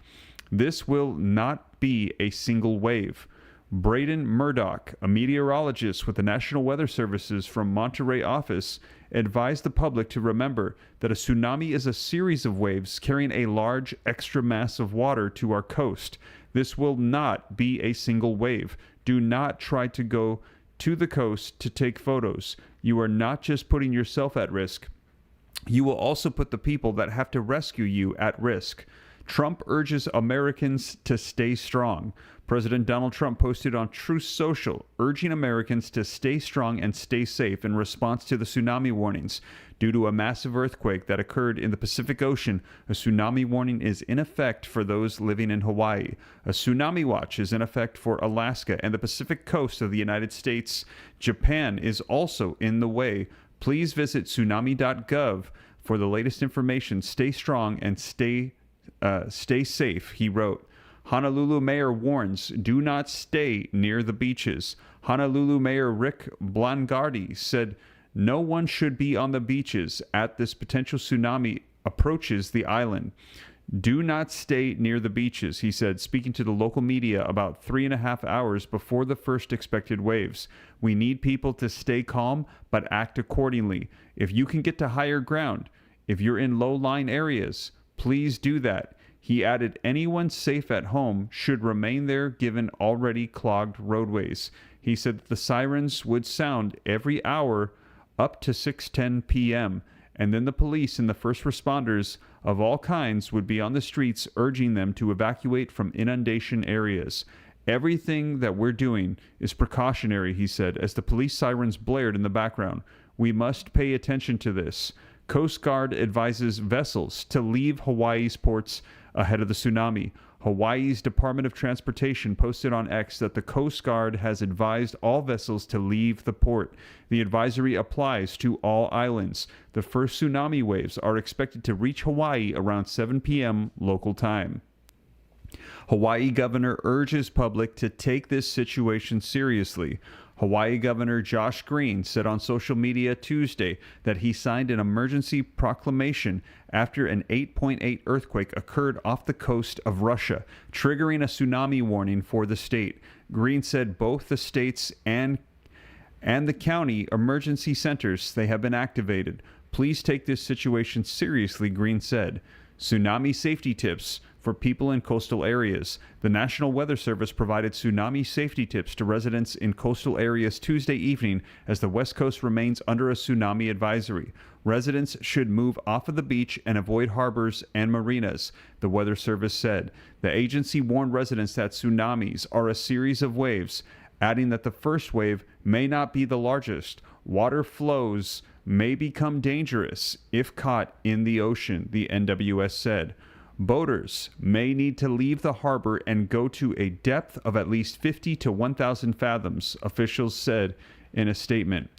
This will not be a single wave. Braden Murdoch, a meteorologist with the National Weather Service's from Monterey office, advised the public to remember that a tsunami is a series of waves carrying a large extra mass of water to our coast. This will not be a single wave. Do not try to go to the coast to take photos. You are not just putting yourself at risk. You will also put the people that have to rescue you at risk. Trump urges Americans to stay strong. President Donald Trump posted on Truth Social, urging Americans to stay strong and stay safe in response to the tsunami warnings. Due to a massive earthquake that occurred in the Pacific Ocean, a tsunami warning is in effect for those living in Hawaii. A tsunami watch is in effect for Alaska and the Pacific coast of the United States. Japan is also in the way. Please visit tsunami.gov for the latest information. Stay strong and stay safe, he wrote. Honolulu Mayor warns, do not stay near the beaches. Honolulu Mayor Rick Blangardi said no one should be on the beaches as this potential tsunami approaches the island. Do not stay near the beaches, he said, speaking to the local media about 3.5 hours before the first expected waves. We need people to stay calm, but act accordingly. If you can get to higher ground, if you're in low-lying areas, please do that. He added anyone safe at home should remain there given already clogged roadways. He said that the sirens would sound every hour up to 6:10 p.m., and then the police and the first responders of all kinds would be on the streets urging them to evacuate from inundation areas. Everything that we're doing is precautionary, he said, as the police sirens blared in the background. We must pay attention to this. Coast Guard advises vessels to leave Hawaii's ports ahead of the tsunami. Hawaii's Department of Transportation posted on X that the Coast Guard has advised all vessels to leave the port. The advisory applies to all islands. The first tsunami waves are expected to reach Hawaii around 7 p.m. local time. Hawaii governor urges public to take this situation seriously. Hawaii Governor Josh Green said on social media Tuesday that he signed an emergency proclamation after an 8.8 earthquake occurred off the coast of Russia, triggering a tsunami warning for the state. Green said both the states and the county emergency centers, they have been activated. Please take this situation seriously, Green said. Tsunami safety tips for people in coastal areas. The National Weather Service provided tsunami safety tips to residents in coastal areas Tuesday evening as the West Coast remains under a tsunami advisory. Residents should move off of the beach and avoid harbors and marinas, the Weather Service said. The agency warned residents that tsunamis are a series of waves, adding that the first wave may not be the largest. Water flows may become dangerous if caught in the ocean, the NWS said. Boaters may need to leave the harbor and go to a depth of at least 50 to 1,000 fathoms, officials said in a statement.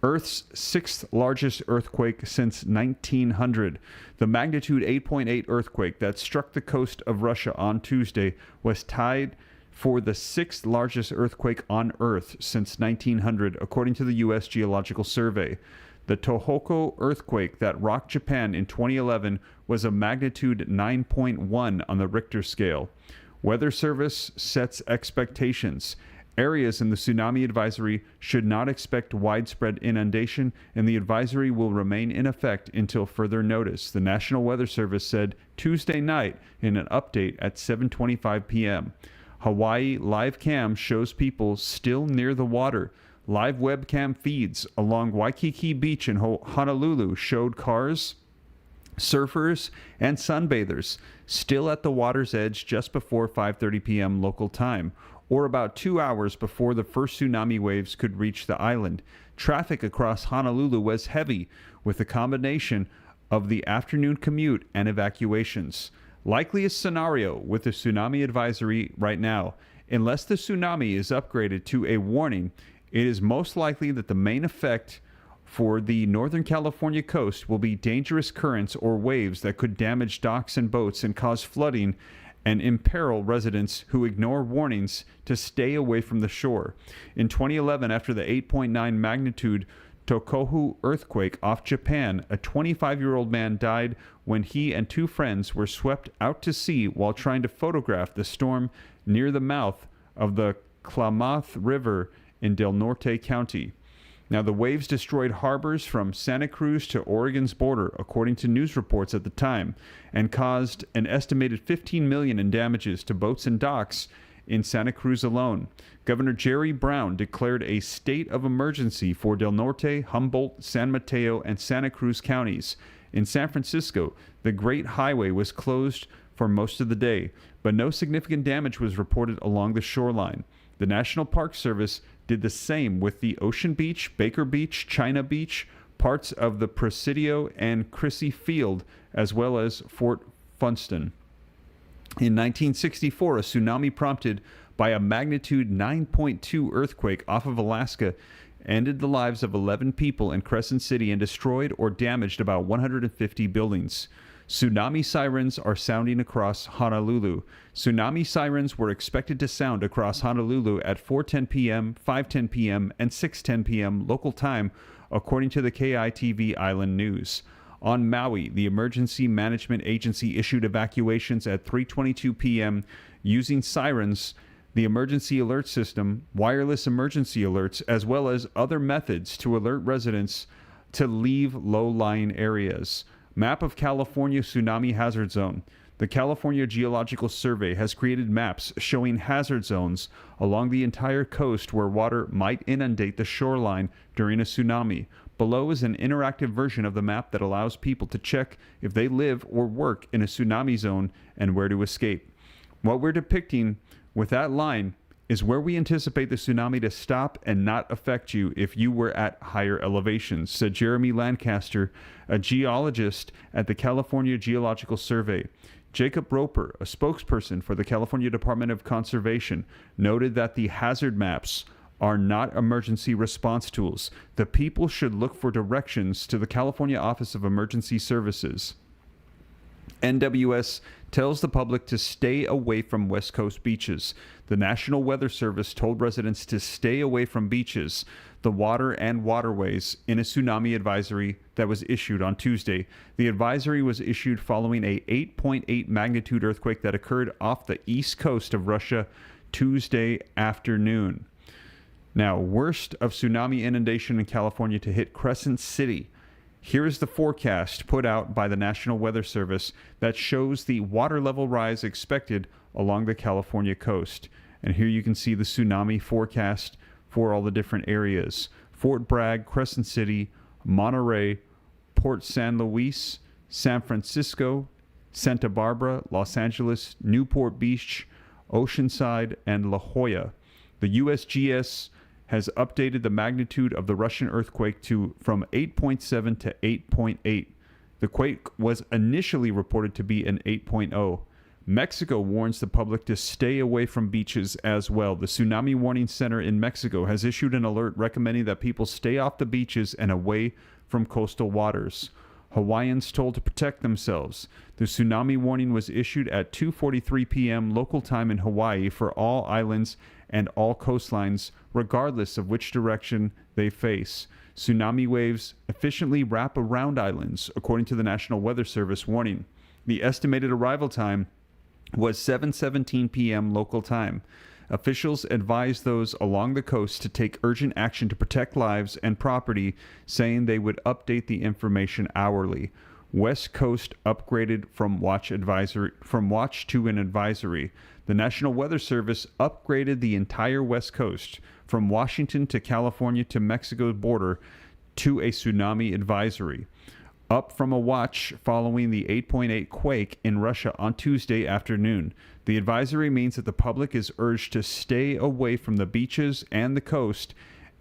Earth's sixth largest earthquake since 1900. The magnitude 8.8 earthquake that struck the coast of Russia on Tuesday was tied for the sixth largest earthquake on Earth since 1900, according to the U.S. Geological Survey. The Tohoku earthquake that rocked Japan in 2011 was a magnitude 9.1 on the Richter scale. Weather Service sets expectations. Areas in the tsunami advisory should not expect widespread inundation, and the advisory will remain in effect until further notice, the National Weather Service said Tuesday night in an update at 7:25 p.m. Hawaii Live Cam shows people still near the water. Live webcam feeds along Waikiki Beach in Honolulu showed cars, surfers, and sunbathers still at the water's edge just before 5:30 p.m. local time, or about 2 hours before the first tsunami waves could reach the island. Traffic across Honolulu was heavy, with a combination of the afternoon commute and evacuations. Likeliest scenario with the tsunami advisory right now, unless the tsunami is upgraded to a warning, it is most likely that the main effect for the Northern California coast will be dangerous currents or waves that could damage docks and boats and cause flooding and imperil residents who ignore warnings to stay away from the shore. In 2011, after the 8.9 magnitude Tohoku earthquake off Japan, a 25-year-old man died when he and two friends were swept out to sea while trying to photograph the storm near the mouth of the Klamath River in Del Norte County. Now, the waves destroyed harbors from Santa Cruz to Oregon's border, according to news reports at the time, and caused an estimated $15 million in damages to boats and docks in Santa Cruz alone. Governor Jerry Brown declared a state of emergency for Del Norte, Humboldt, San Mateo, and Santa Cruz counties. In San Francisco, the Great Highway was closed for most of the day, but no significant damage was reported along the shoreline. The National Park Service did the same with the Ocean Beach, Baker Beach, China Beach, parts of the Presidio and Crissy Field, as well as Fort Funston. In 1964, a tsunami prompted by a magnitude 9.2 earthquake off of Alaska ended the lives of 11 people in Crescent City and destroyed or damaged about 150 buildings. Tsunami sirens are sounding across Honolulu. Tsunami sirens were expected to sound across Honolulu at 4:10 p.m., 5:10 p.m., and 6:10 p.m. local time, according to the KITV Island News. On Maui, the Emergency Management Agency issued evacuations at 3:22 p.m. using sirens, the emergency alert system, wireless emergency alerts, as well as other methods to alert residents to leave low-lying areas. Map of California Tsunami Hazard Zone. The California Geological Survey has created maps showing hazard zones along the entire coast where water might inundate the shoreline during a tsunami. Below is an interactive version of the map that allows people to check if they live or work in a tsunami zone and where to escape. What we're depicting with that line is where we anticipate the tsunami to stop and not affect you if you were at higher elevations, said Jeremy Lancaster, a geologist at the California Geological Survey. Jacob Roper, a spokesperson for the California Department of Conservation, noted that the hazard maps are not emergency response tools. The people should look for directions to the California Office of Emergency Services. NWS tells the public to stay away from West Coast beaches. The National Weather Service told residents to stay away from beaches, the water, and waterways in a tsunami advisory that was issued on Tuesday. The advisory was issued following a 8.8 magnitude earthquake that occurred off the east coast of Russia Tuesday afternoon. Now, worst of tsunami inundation in California to hit Crescent City. Here is the forecast put out by the National Weather Service that shows the water level rise expected along the California coast. And here you can see the tsunami forecast for all the different areas. Fort Bragg, Crescent City, Monterey, Port San Luis, San Francisco, Santa Barbara, Los Angeles, Newport Beach, Oceanside, and La Jolla. The USGS has updated the magnitude of the Russian earthquake from 8.7 to 8.8. The quake was initially reported to be an 8.0. Mexico warns the public to stay away from beaches as well. The Tsunami Warning Center in Mexico has issued an alert recommending that people stay off the beaches and away from coastal waters. Hawaiians told to protect themselves. The tsunami warning was issued at 2:43 p.m. local time in Hawaii for all islands and all coastlines, regardless of which direction they face. Tsunami waves efficiently wrap around islands, according to the National Weather Service warning. The estimated arrival time was 7:17 p.m. local time. Officials advised those along the coast to take urgent action to protect lives and property, saying they would update the information hourly. West Coast upgraded from watch to an advisory. The National Weather Service upgraded the entire West Coast from Washington to California to Mexico's border to a tsunami advisory, up from a watch following the 8.8 quake in Russia on Tuesday afternoon. The advisory means that the public is urged to stay away from the beaches and the coast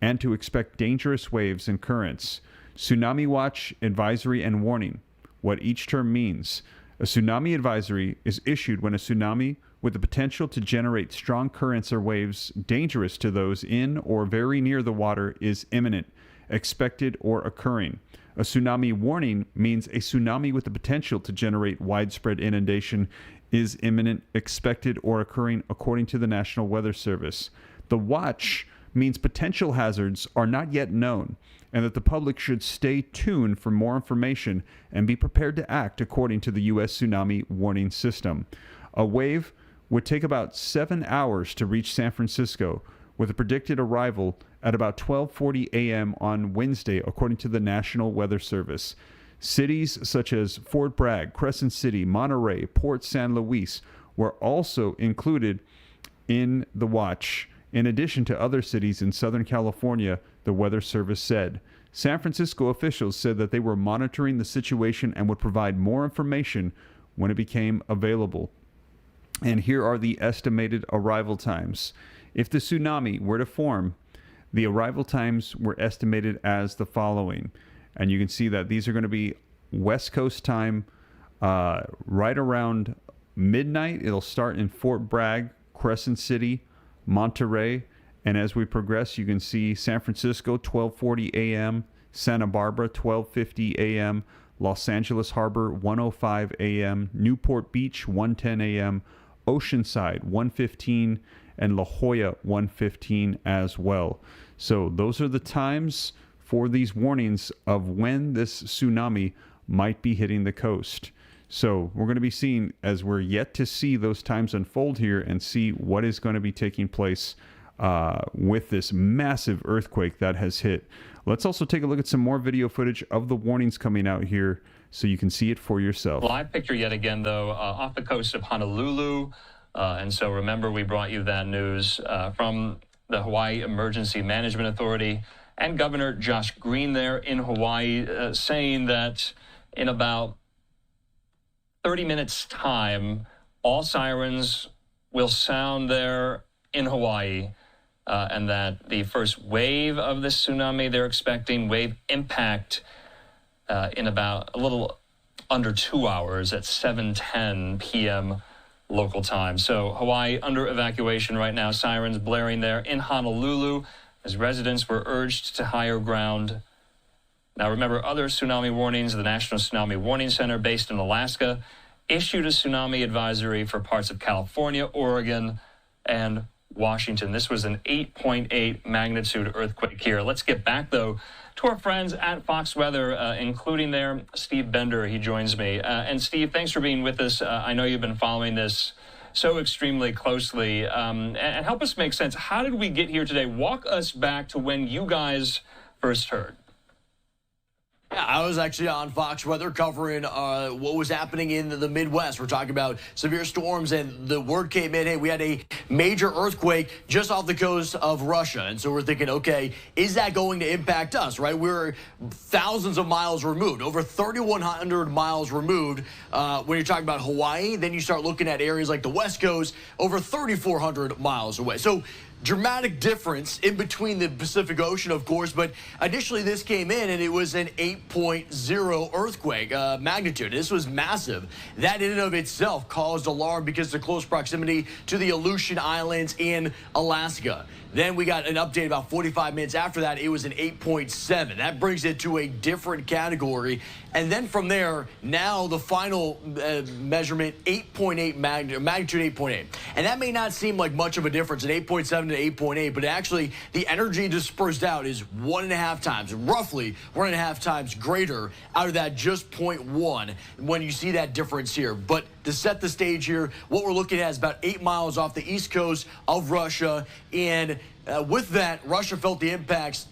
and to expect dangerous waves and currents. Tsunami watch, advisory, and warning. What each term means. A tsunami advisory is issued when a tsunami with the potential to generate strong currents or waves dangerous to those in or very near the water is imminent, expected, or occurring. A tsunami warning means a tsunami with the potential to generate widespread inundation is imminent, expected, or occurring, according to the National Weather Service. The watch means potential hazards are not yet known, and that the public should stay tuned for more information and be prepared to act according to the U.S. Tsunami Warning System. A wave would take about 7 hours to reach San Francisco, with a predicted arrival at about 12:40 a.m. on Wednesday, according to the National Weather Service. Cities such as Fort Bragg, Crescent City, Monterey, Port San Luis were also included in the watch, in addition to other cities in Southern California, the Weather Service said. San Francisco officials said that they were monitoring the situation and would provide more information when it became available. And here are the estimated arrival times. If the tsunami were to form, the arrival times were estimated as the following. And you can see that these are going to be West Coast time right around midnight. It'll start in Fort Bragg, Crescent City, Monterey. And as we progress, you can see San Francisco, 12:40 a.m., Santa Barbara, 12:50 a.m., Los Angeles Harbor, 1:05 a.m., Newport Beach, 1:10 a.m., Oceanside, 1:15, and La Jolla, 1:15 as well. So those are the times for these warnings of when this tsunami might be hitting the coast. So we're going to be seeing, as we're yet to see those times unfold here and see what is going to be taking place with this massive earthquake that has hit. Let's also take a look at some more video footage of the warnings coming out here so you can see it for yourself. Live picture yet again, though, off the coast of Honolulu. And so remember, we brought you that news from the Hawaii Emergency Management Authority and Governor Josh Green there in Hawaii, saying that in about 30 minutes' time, all sirens will sound there in Hawaii, and that the first wave of this tsunami, they're expecting wave impact in about a little under 2 hours at 7:10 p.m. local time. So Hawaii under evacuation right now, sirens blaring there in Honolulu as residents were urged to higher ground. Now remember, other tsunami warnings, the National Tsunami Warning Center based in Alaska issued a tsunami advisory for parts of California, Oregon, and Washington. This was an 8.8 magnitude earthquake here. Let's get back, though, to our friends at Fox Weather, including there Steve Bender. He joins me. And Steve, thanks for being with us. I know you've been following this so extremely closely. And help us make sense. How did we get here today? Walk us back to when you guys first heard. Yeah, I was actually on Fox Weather covering what was happening in the Midwest. We're talking about severe storms, and the word came in, hey, we had a major earthquake just off the coast of Russia. And so we're thinking, okay, is that going to impact us, right? We're thousands of miles removed, over 3,100 miles removed. When you're talking about Hawaii, then you start looking at areas like the West Coast, over 3,400 miles away. So dramatic difference in between the Pacific Ocean, of course, but initially this came in and it was an 8.0 earthquake magnitude. This was massive. That in and of itself caused alarm because of the close proximity to the Aleutian Islands in Alaska. Then we got an update about 45 minutes after that. It was an 8.7. That brings it to a different category. And then from there, now the final measurement, 8.8 magnitude 8.8. And that may not seem like much of a difference, an 8.7 to 8.8, but actually the energy dispersed out is 1.5 times, roughly 1.5 times greater out of that just 0.1 when you see that difference here. But to set the stage here, what we're looking at is about 8 miles off the east coast of Russia. And with that, Russia felt the impacts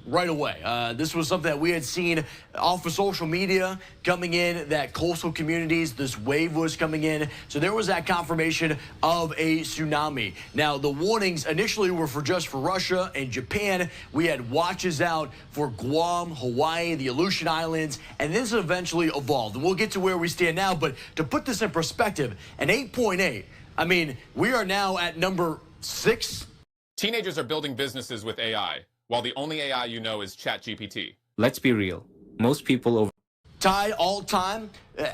right away. This was something that we had seen off of social media coming in, that coastal communities, this wave was coming in. So there was that confirmation of a tsunami. Now, the warnings initially were just for Russia and Japan. We had watches out for Guam, Hawaii, the Aleutian Islands, and this eventually evolved. And we'll get to where we stand now, but to put this in perspective, an 8.8, I mean, we are now at number 6. Teenagers are building businesses with AI, while the only AI you know is ChatGPT. Let's be real. Most people over Tied all time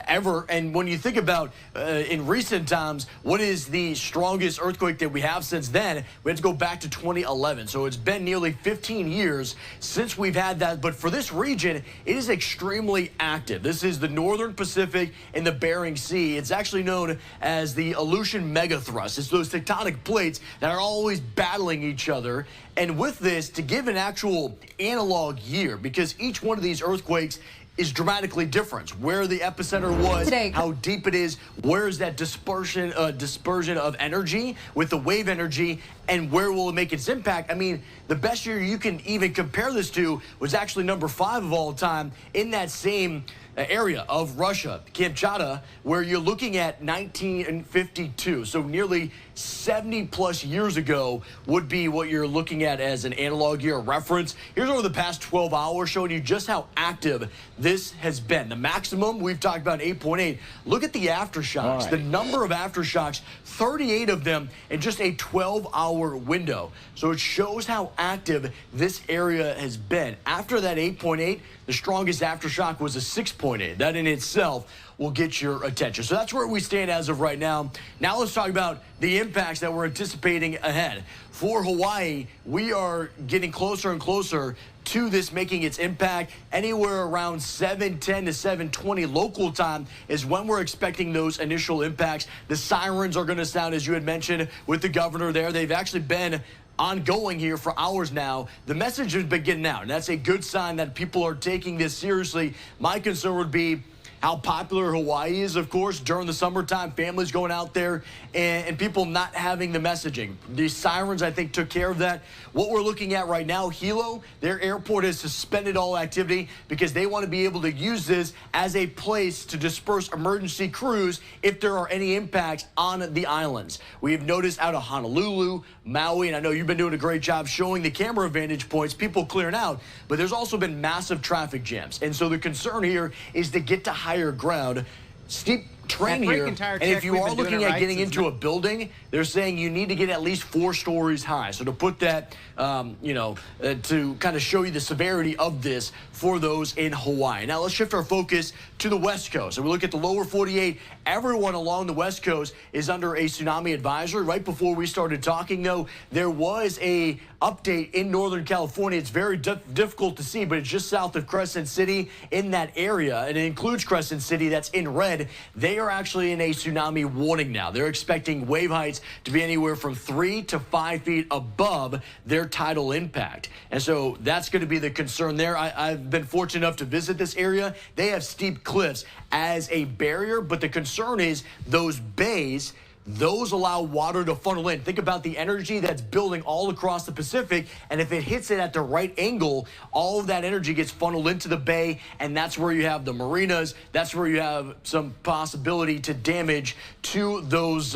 ever. And when you think about in recent times, what is the strongest earthquake that we have since then? We have to go back to 2011. So it's been nearly 15 years since we've had that. But for this region, it is extremely active. This is the Northern Pacific and the Bering Sea. It's actually known as the Aleutian megathrust. It's those tectonic plates that are always battling each other. And with this, to give an actual analog year, because each one of these earthquakes is dramatically different. Where the epicenter epicenter was, Today. how deep it is, where is that dispersion of energy with the wave energy, and where will it make its impact? I mean, the best year you can even compare this to was actually number 5 of all time in that same area of Russia, Kamchatka, where you're looking at 1952. So nearly 70 plus years ago would be what you're looking at as an analog year reference. Here's over the past 12 hours showing you just how active this has been. The maximum we've talked about 8.8. Look at the aftershocks. Right. The number of aftershocks, 38 of them in just a 12-hour window. So it shows how active this area has been. After that 8.8, the strongest aftershock was a 6.8. That in itself will get your attention. So that's where we stand as of right now. Now let's talk about the impacts that we're anticipating ahead. For Hawaii, we are getting closer and closer to this making its impact. Anywhere around 7:10 to 7:20 local time is when we're expecting those initial impacts. The sirens are going to sound, as you had mentioned, with the governor there. They've actually been ongoing here for hours now. The message has been getting out, and that's a good sign that people are taking this seriously. My concern would be how popular Hawaii is, of course, during the summertime, families going out there and people not having the messaging. The sirens, I think, took care of that. What we're looking at right now, Hilo, their airport has suspended all activity because they want to be able to use this as a place to disperse emergency crews if there are any impacts on the islands. We have noticed out of Honolulu, Maui, and I know you've been doing a great job showing the camera vantage points, people clearing out, but there's also been massive traffic jams. And so the concern here is to get to higher ground. Steep terrain here, and if you are looking at getting into a building, they're saying you need to get at least 4 stories high. So to put that, to kind of show you the severity of this for those in Hawaii. Now let's shift our focus to the West Coast. So we look at the lower 48. Everyone along the West Coast is under a tsunami advisory. Right before we started talking, though, there was a update in Northern California. It's very difficult to see, but it's just south of Crescent City in that area, and it includes Crescent City. That's in red. They are actually in a tsunami warning now. They're expecting wave heights to be anywhere from 3 to 5 feet above their tidal impact. And so that's going to be the concern there. I've been fortunate enough to visit this area. They have steep cliffs as a barrier, but the concern is those bays, those allow water to funnel in. Think about the energy that's building all across the Pacific, and if it hits it at the right angle, all of that energy gets funneled into the bay, and that's where you have the marinas. That's where you have some possibility to damage to those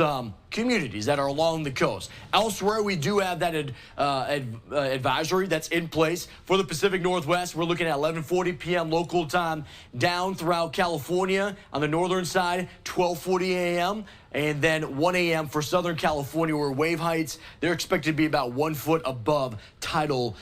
communities that are along the coast. Elsewhere, we do have that advisory that's in place for the Pacific Northwest. We're looking at 11:40 p.m. local time down throughout California on the northern side, 12:40 a.m. and then 1 a.m. for Southern California, where wave heights, they're expected to be about 1 foot above tidal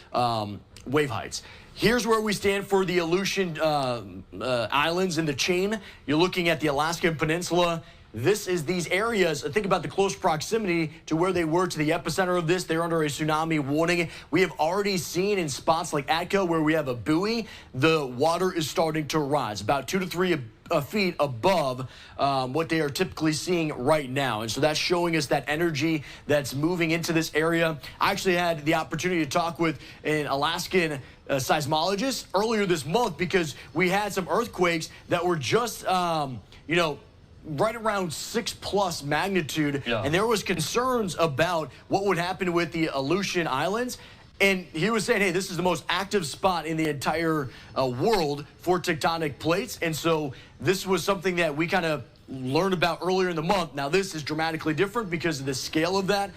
wave heights. Here's where we stand for the Aleutian Islands in the chain. You're looking at the Alaskan Peninsula. This is these areas. Think about the close proximity to where they were to the epicenter of this. They're under a tsunami warning. We have already seen in spots like Atco, where we have a buoy, the water is starting to rise about 2 to 3 feet above what they are typically seeing right now. And so that's showing us that energy that's moving into this area. I actually had the opportunity to talk with an Alaskan seismologist earlier this month because we had some earthquakes that were just, right around 6+ magnitude, and there was concerns about what would happen with the Aleutian Islands. And he was saying, hey, this is the most active spot in the entire world for tectonic plates. And so this was something that we kind of learned about earlier in the month. Now, this is dramatically different because of the scale of that,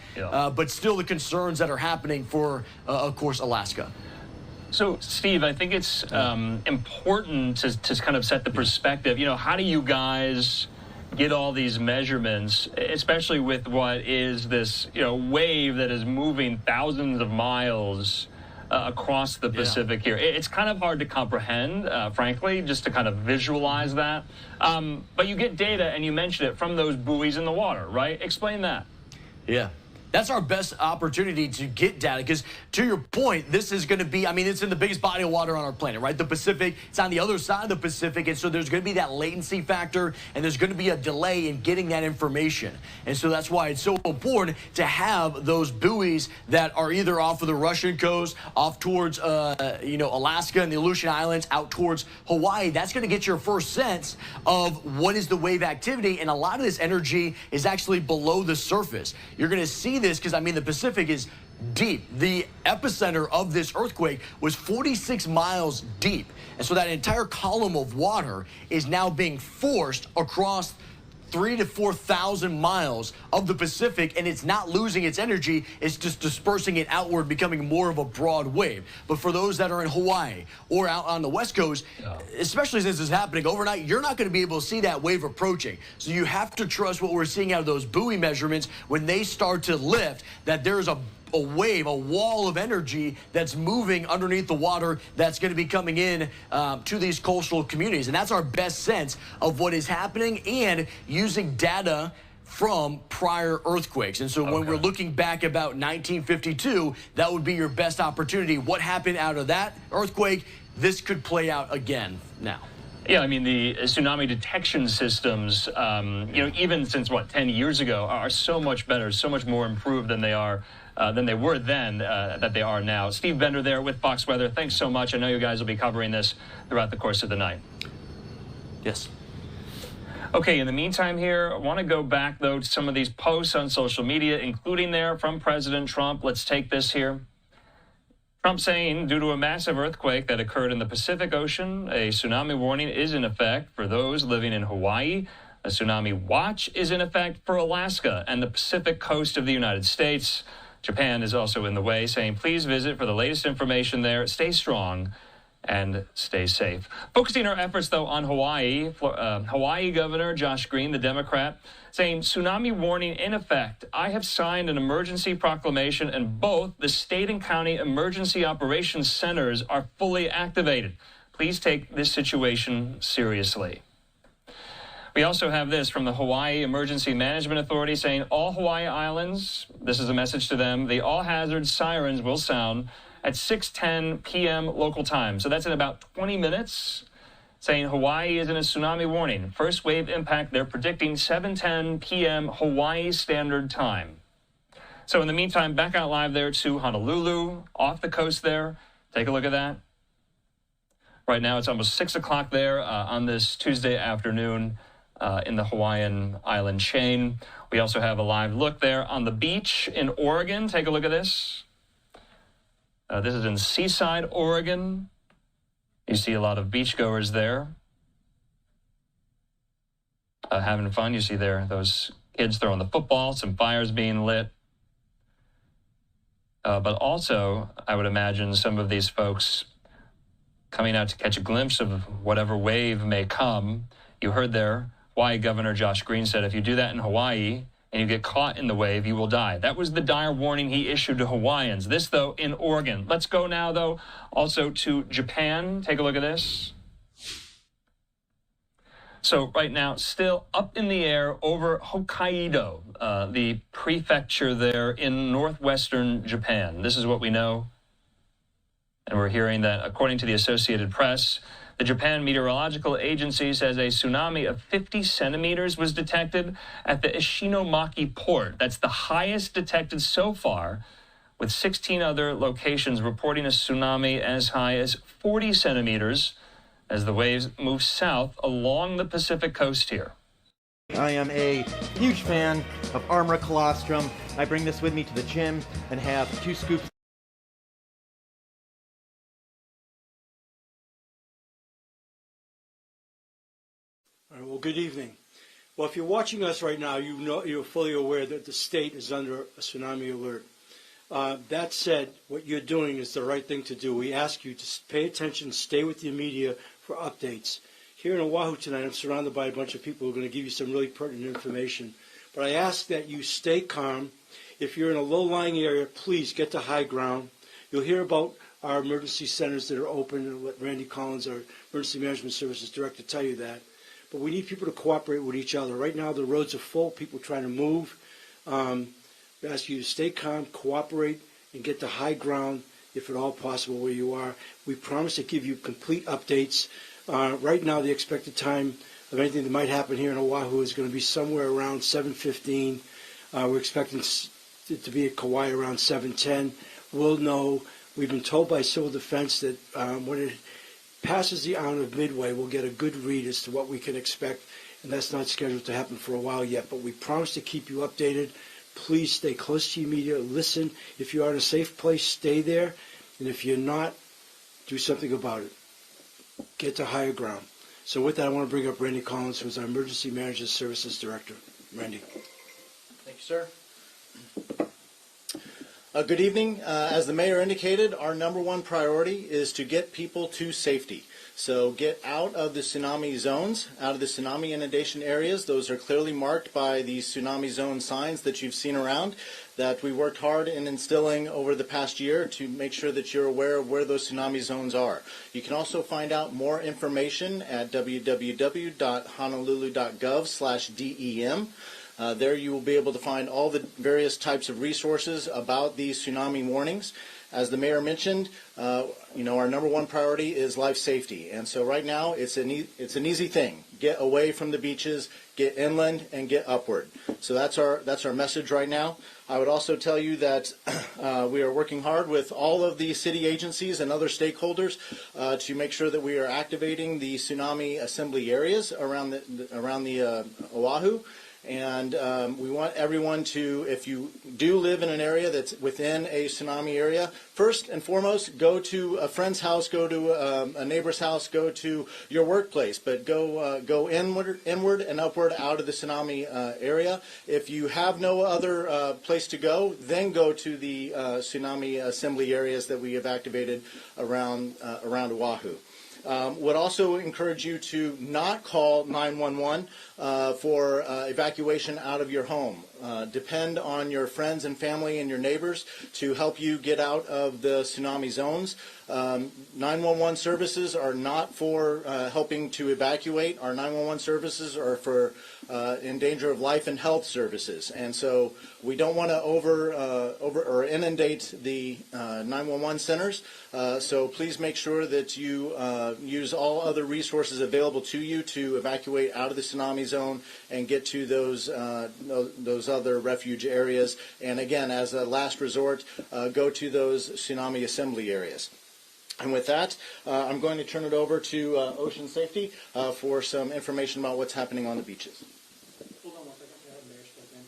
but still the concerns that are happening for, of course, Alaska. So, Steve, I think it's important to kind of set the perspective. How do you guys get all these measurements, especially with what is this, wave that is moving thousands of miles across the Pacific here? It's kind of hard to comprehend, frankly, just to kind of visualize that. But you get data, and you mentioned it, from those buoys in the water, right? Explain that. Yeah. That's our best opportunity to get data, because to your point, this is going to be, I mean, it's in the biggest body of water on our planet, right? The Pacific, it's on the other side of the Pacific, and so there's going to be that latency factor, and there's going to be a delay in getting that information. And so that's why it's so important to have those buoys that are either off of the Russian coast, off towards, Alaska and the Aleutian Islands, out towards Hawaii. That's going to get your first sense of what is the wave activity, and a lot of this energy is actually below the surface. You're going to see this because, I mean, the Pacific is deep. The epicenter of this earthquake was 46 miles deep. And so that entire column of water is now being forced across 3,000 to 4,000 miles of the Pacific, and it's not losing its energy. It's just dispersing it outward, becoming more of a broad wave. But for those that are in Hawaii or out on the West Coast, especially since it's happening overnight, you're not going to be able to see that wave approaching. So you have to trust what we're seeing out of those buoy measurements when they start to lift, that there's a wave, a wall of energy that's moving underneath the water that's going to be coming in to these coastal communities. And that's our best sense of what is happening, and using data from prior earthquakes. And so when we're looking back about 1952, that would be your best opportunity. What happened out of that earthquake? This could play out again now. Yeah, I mean, the tsunami detection systems, even since, 10 years ago, are so much better, so much more improved than they were then, that they are now. Steve Bender there with Fox Weather. Thanks so much. I know you guys will be covering this throughout the course of the night. Yes. Okay, in the meantime here, I want to go back, though, to some of these posts on social media, including there from President Trump. Let's take this here. Trump saying, due to a massive earthquake that occurred in the Pacific Ocean, a tsunami warning is in effect for those living in Hawaii. A tsunami watch is in effect for Alaska and the Pacific coast of the United States. Japan is also in the way, saying, please visit for the latest information there. Stay strong and stay safe. Focusing our efforts, though, on Hawaii, Hawaii Governor Josh Green, the Democrat, saying, tsunami warning in effect. I have signed an emergency proclamation, and both the state and county emergency operations centers are fully activated. Please take this situation seriously. We also have this from the Hawaii Emergency Management Authority saying all Hawaii Islands, this is a message to them, the all-hazard sirens will sound at 6:10 p.m. local time. So that's in about 20 minutes, saying Hawaii is in a tsunami warning. First wave impact, they're predicting 7:10 p.m. Hawaii Standard Time. So in the meantime, back out live there to Honolulu, off the coast there. Take a look at that. Right now, it's almost 6 o'clock there on this Tuesday afternoon. In the Hawaiian island chain. We also have a live look there on the beach in Oregon. Take a look at this. This is in Seaside, Oregon. You see a lot of beachgoers there having fun. You see there those kids throwing the football, some fires being lit. But also, I would imagine some of these folks coming out to catch a glimpse of whatever wave may come. You heard there, Hawaii Governor Josh Green said, if you do that in Hawaii and you get caught in the wave, you will die. That was the dire warning he issued to Hawaiians. This, though, in Oregon. Let's go now, though, also to Japan. Take a look at this. So right now, still up in the air over Hokkaido, the prefecture there in northwestern Japan. This is what we know. And we're hearing that, according to the Associated Press, the Japan Meteorological Agency says a tsunami of 50 centimeters was detected at the Ishinomaki port. That's the highest detected so far, with 16 other locations reporting a tsunami as high as 40 centimeters as the waves move south along the Pacific coast here. I am a huge fan of Armor Colostrum. I bring this with me to the gym and have 2 scoops. Well, good evening. Well, if you're watching us right now, you're fully aware that the state is under a tsunami alert. That said, what you're doing is the right thing to do. We ask you to pay attention, stay with your media for updates. Here in Oahu tonight, I'm surrounded by a bunch of people who are going to give you some really pertinent information. But I ask that you stay calm. If you're in a low-lying area, please get to high ground. You'll hear about our emergency centers that are open, and let Randy Collins, our Emergency Management Services Director, tell you that. But we need people to cooperate with each other. Right now, the roads are full, people trying to move. We ask you to stay calm, cooperate, and get to high ground if at all possible where you are. We promise to give you complete updates. Right now, the expected time of anything that might happen here in Oahu is going to be somewhere around 7:15. We're expecting it to be at Kauai around 7:10. We'll know. We've been told by Civil Defense that when it passes the island of Midway, we'll get a good read as to what we can expect, and that's not scheduled to happen for a while yet. But we promise to keep you updated. Please stay close to your media. Listen. If you are in a safe place, stay there. And if you're not, do something about it. Get to higher ground. So with that, I want to bring up Randy Collins, who is our Emergency Management Services Director. Randy. Thank you, sir. Good evening. As the mayor indicated, our number one priority is to get people to safety. So get out of the tsunami zones, out of the tsunami inundation areas. Those are clearly marked by the tsunami zone signs that you've seen around that we worked hard in instilling over the past year to make sure that you're aware of where those tsunami zones are. You can also find out more information at www.honolulu.gov/DEM. There you will be able to find all the various types of resources about these tsunami warnings. As the mayor mentioned, our number one priority is life safety. And so right now it's an easy thing. Get away from the beaches, get inland, and get upward. So that's our message right now. I would also tell you that we are working hard with all of the city agencies and other stakeholders to make sure that we are activating the tsunami assembly areas around the Oahu. And we want everyone to, if you do live in an area that's within a tsunami area, first and foremost, go to a friend's house, go to a neighbor's house, go to your workplace, but go inward and upward out of the tsunami area. If you have no other place to go, then go to the tsunami assembly areas that we have activated around Oahu. Would also encourage you to not call 911 for evacuation out of your home. Depend on your friends and family and your neighbors to help you get out of the tsunami zones. 911 services are not for helping to evacuate. Our 911 services are for in danger of life and health services. And so we don't want to over or inundate the 911 centers. So please make sure that you use all other resources available to you to evacuate out of the tsunami zone and get to those other refuge areas. And again, as a last resort, go to those tsunami assembly areas. And with that, I'm going to turn it over to Ocean Safety for some information about what's happening on the beaches. Hold on one second. I have Mayor step in.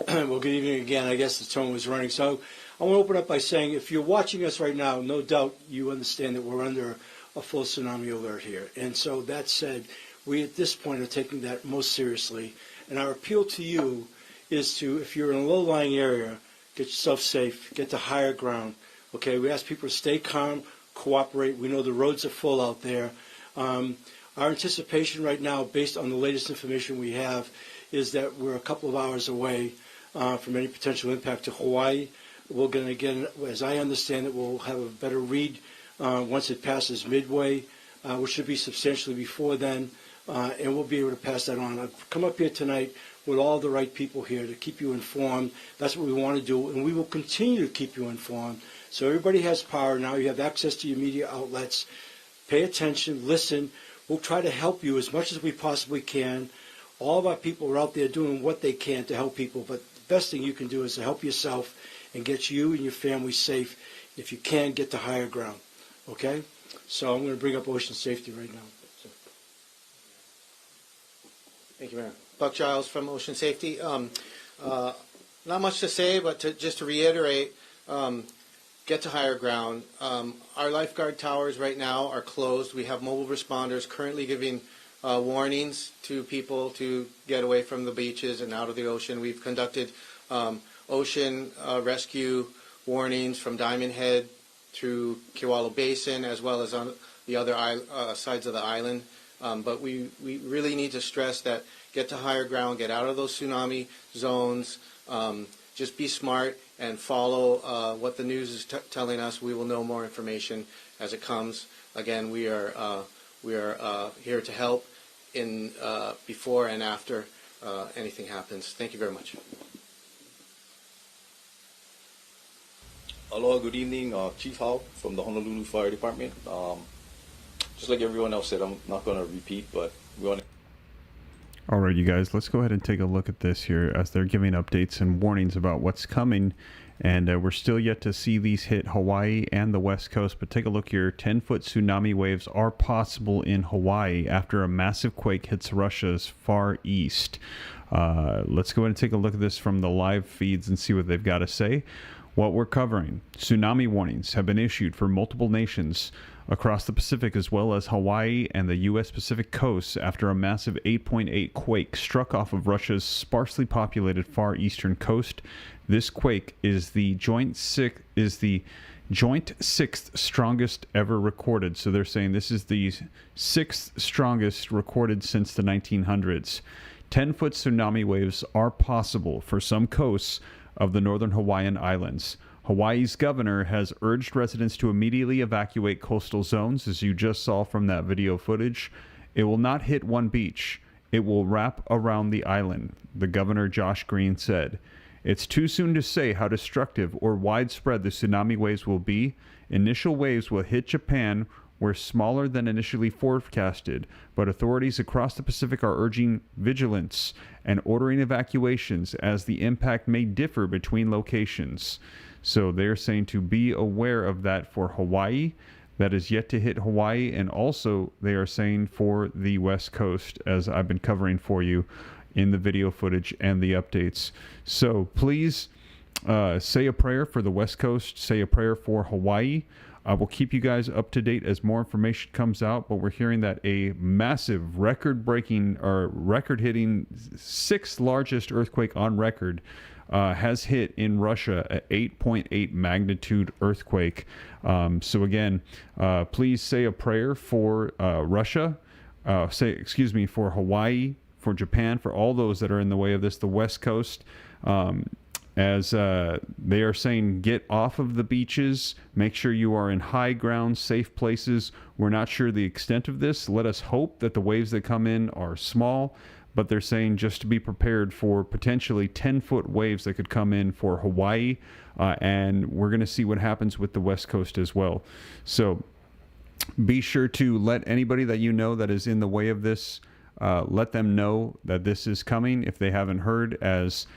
Sure. Well, good evening again. I guess the tone was running. So I want to open up by saying if you're watching us right now, no doubt you understand that we're under a full tsunami alert here. And so that said, we at this point are taking that most seriously. And our appeal to you is to, if you're in a low-lying area, get yourself safe, get to higher ground. Okay, we ask people to stay calm, cooperate. We know the roads are full out there. Our anticipation right now, based on the latest information we have, is that we're a couple of hours away from any potential impact to Hawaii. We're going to get, as I understand it, we'll have a better read once it passes Midway, which should be substantially before then, and we'll be able to pass that on. I've come up here tonight with all the right people here to keep you informed. That's what we want to do, and we will continue to keep you informed. So everybody has power now. You have access to your media outlets. Pay attention, listen. We'll try to help you as much as we possibly can. All of our people are out there doing what they can to help people, but the best thing you can do is to help yourself and get you and your family safe. If you can, get to higher ground. Okay? So I'm going to bring up Ocean Safety right now. So. Thank you, Mayor. Buck Giles from Ocean Safety. Not much to say, but just to reiterate, get to higher ground. Our lifeguard towers right now are closed. We have mobile responders currently giving warnings to people to get away from the beaches and out of the ocean. We've conducted ocean rescue warnings from Diamond Head through Kewalo Basin, as well as on the other sides of the island. But we really need to stress that get to higher ground, get out of those tsunami zones, just be smart and follow what the news is telling us. We will know more information as it comes. Again, we are here to help in before and after anything happens. Thank you very much. Aloha, good evening. Chief Howe from the Honolulu Fire Department. Just like everyone else said, I'm not going to repeat, but we want to... All right, you guys, let's go ahead and take a look at this here as they're giving updates and warnings about what's coming. And we're still yet to see these hit Hawaii and the West Coast. But take a look here. 10-foot tsunami waves are possible in Hawaii after a massive quake hits Russia's far east. Let's go ahead and take a look at this from the live feeds and see what they've got to say. What we're covering: tsunami warnings have been issued for multiple nations across the Pacific as well as Hawaii and the U.S. Pacific coasts after a massive 8.8 quake struck off of Russia's sparsely populated far eastern coast. This quake is the joint sixth strongest ever recorded. So they're saying this is the sixth strongest recorded since the 1900s. 10-foot tsunami waves are possible for some coasts of the northern Hawaiian Islands. Hawaii's governor has urged residents to immediately evacuate coastal zones, as you just saw from that video footage. It will not hit one beach. It will wrap around the island, the governor Josh Green said. It's too soon to say how destructive or widespread the tsunami waves will be. Initial waves will hit Japan, were smaller than initially forecasted, but authorities across the Pacific are urging vigilance and ordering evacuations as the impact may differ between locations. So they're saying to be aware of that for Hawaii. That is yet to hit Hawaii, and also they are saying for the West Coast, as I've been covering for you in the video footage and the updates. So please say a prayer for the West Coast, say a prayer for Hawaii. I will keep you guys up to date as more information comes out, but we're hearing that a massive record-breaking or record-hitting sixth largest earthquake on record has hit in Russia, an 8.8 magnitude earthquake. So again, please say a prayer for Russia, for Hawaii, for Japan, for all those that are in the way of this, the West Coast. As they are saying, get off of the beaches, make sure you are in high ground, safe places. We're not sure the extent of this. Let us hope that the waves that come in are small, but they're saying just to be prepared for potentially 10-foot waves that could come in for Hawaii, and we're going to see what happens with the West Coast as well. So be sure to let anybody that you know that is in the way of this, let them know that this is coming if they haven't heard, as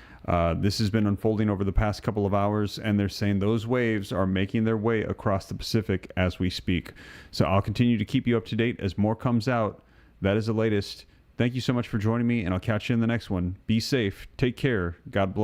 this has been unfolding over the past couple of hours, and they're saying those waves are making their way across the Pacific as we speak. So I'll continue to keep you up to date as more comes out. That is the latest. Thank you so much for joining me, and I'll catch you in the next one. Be safe. Take care. God bless.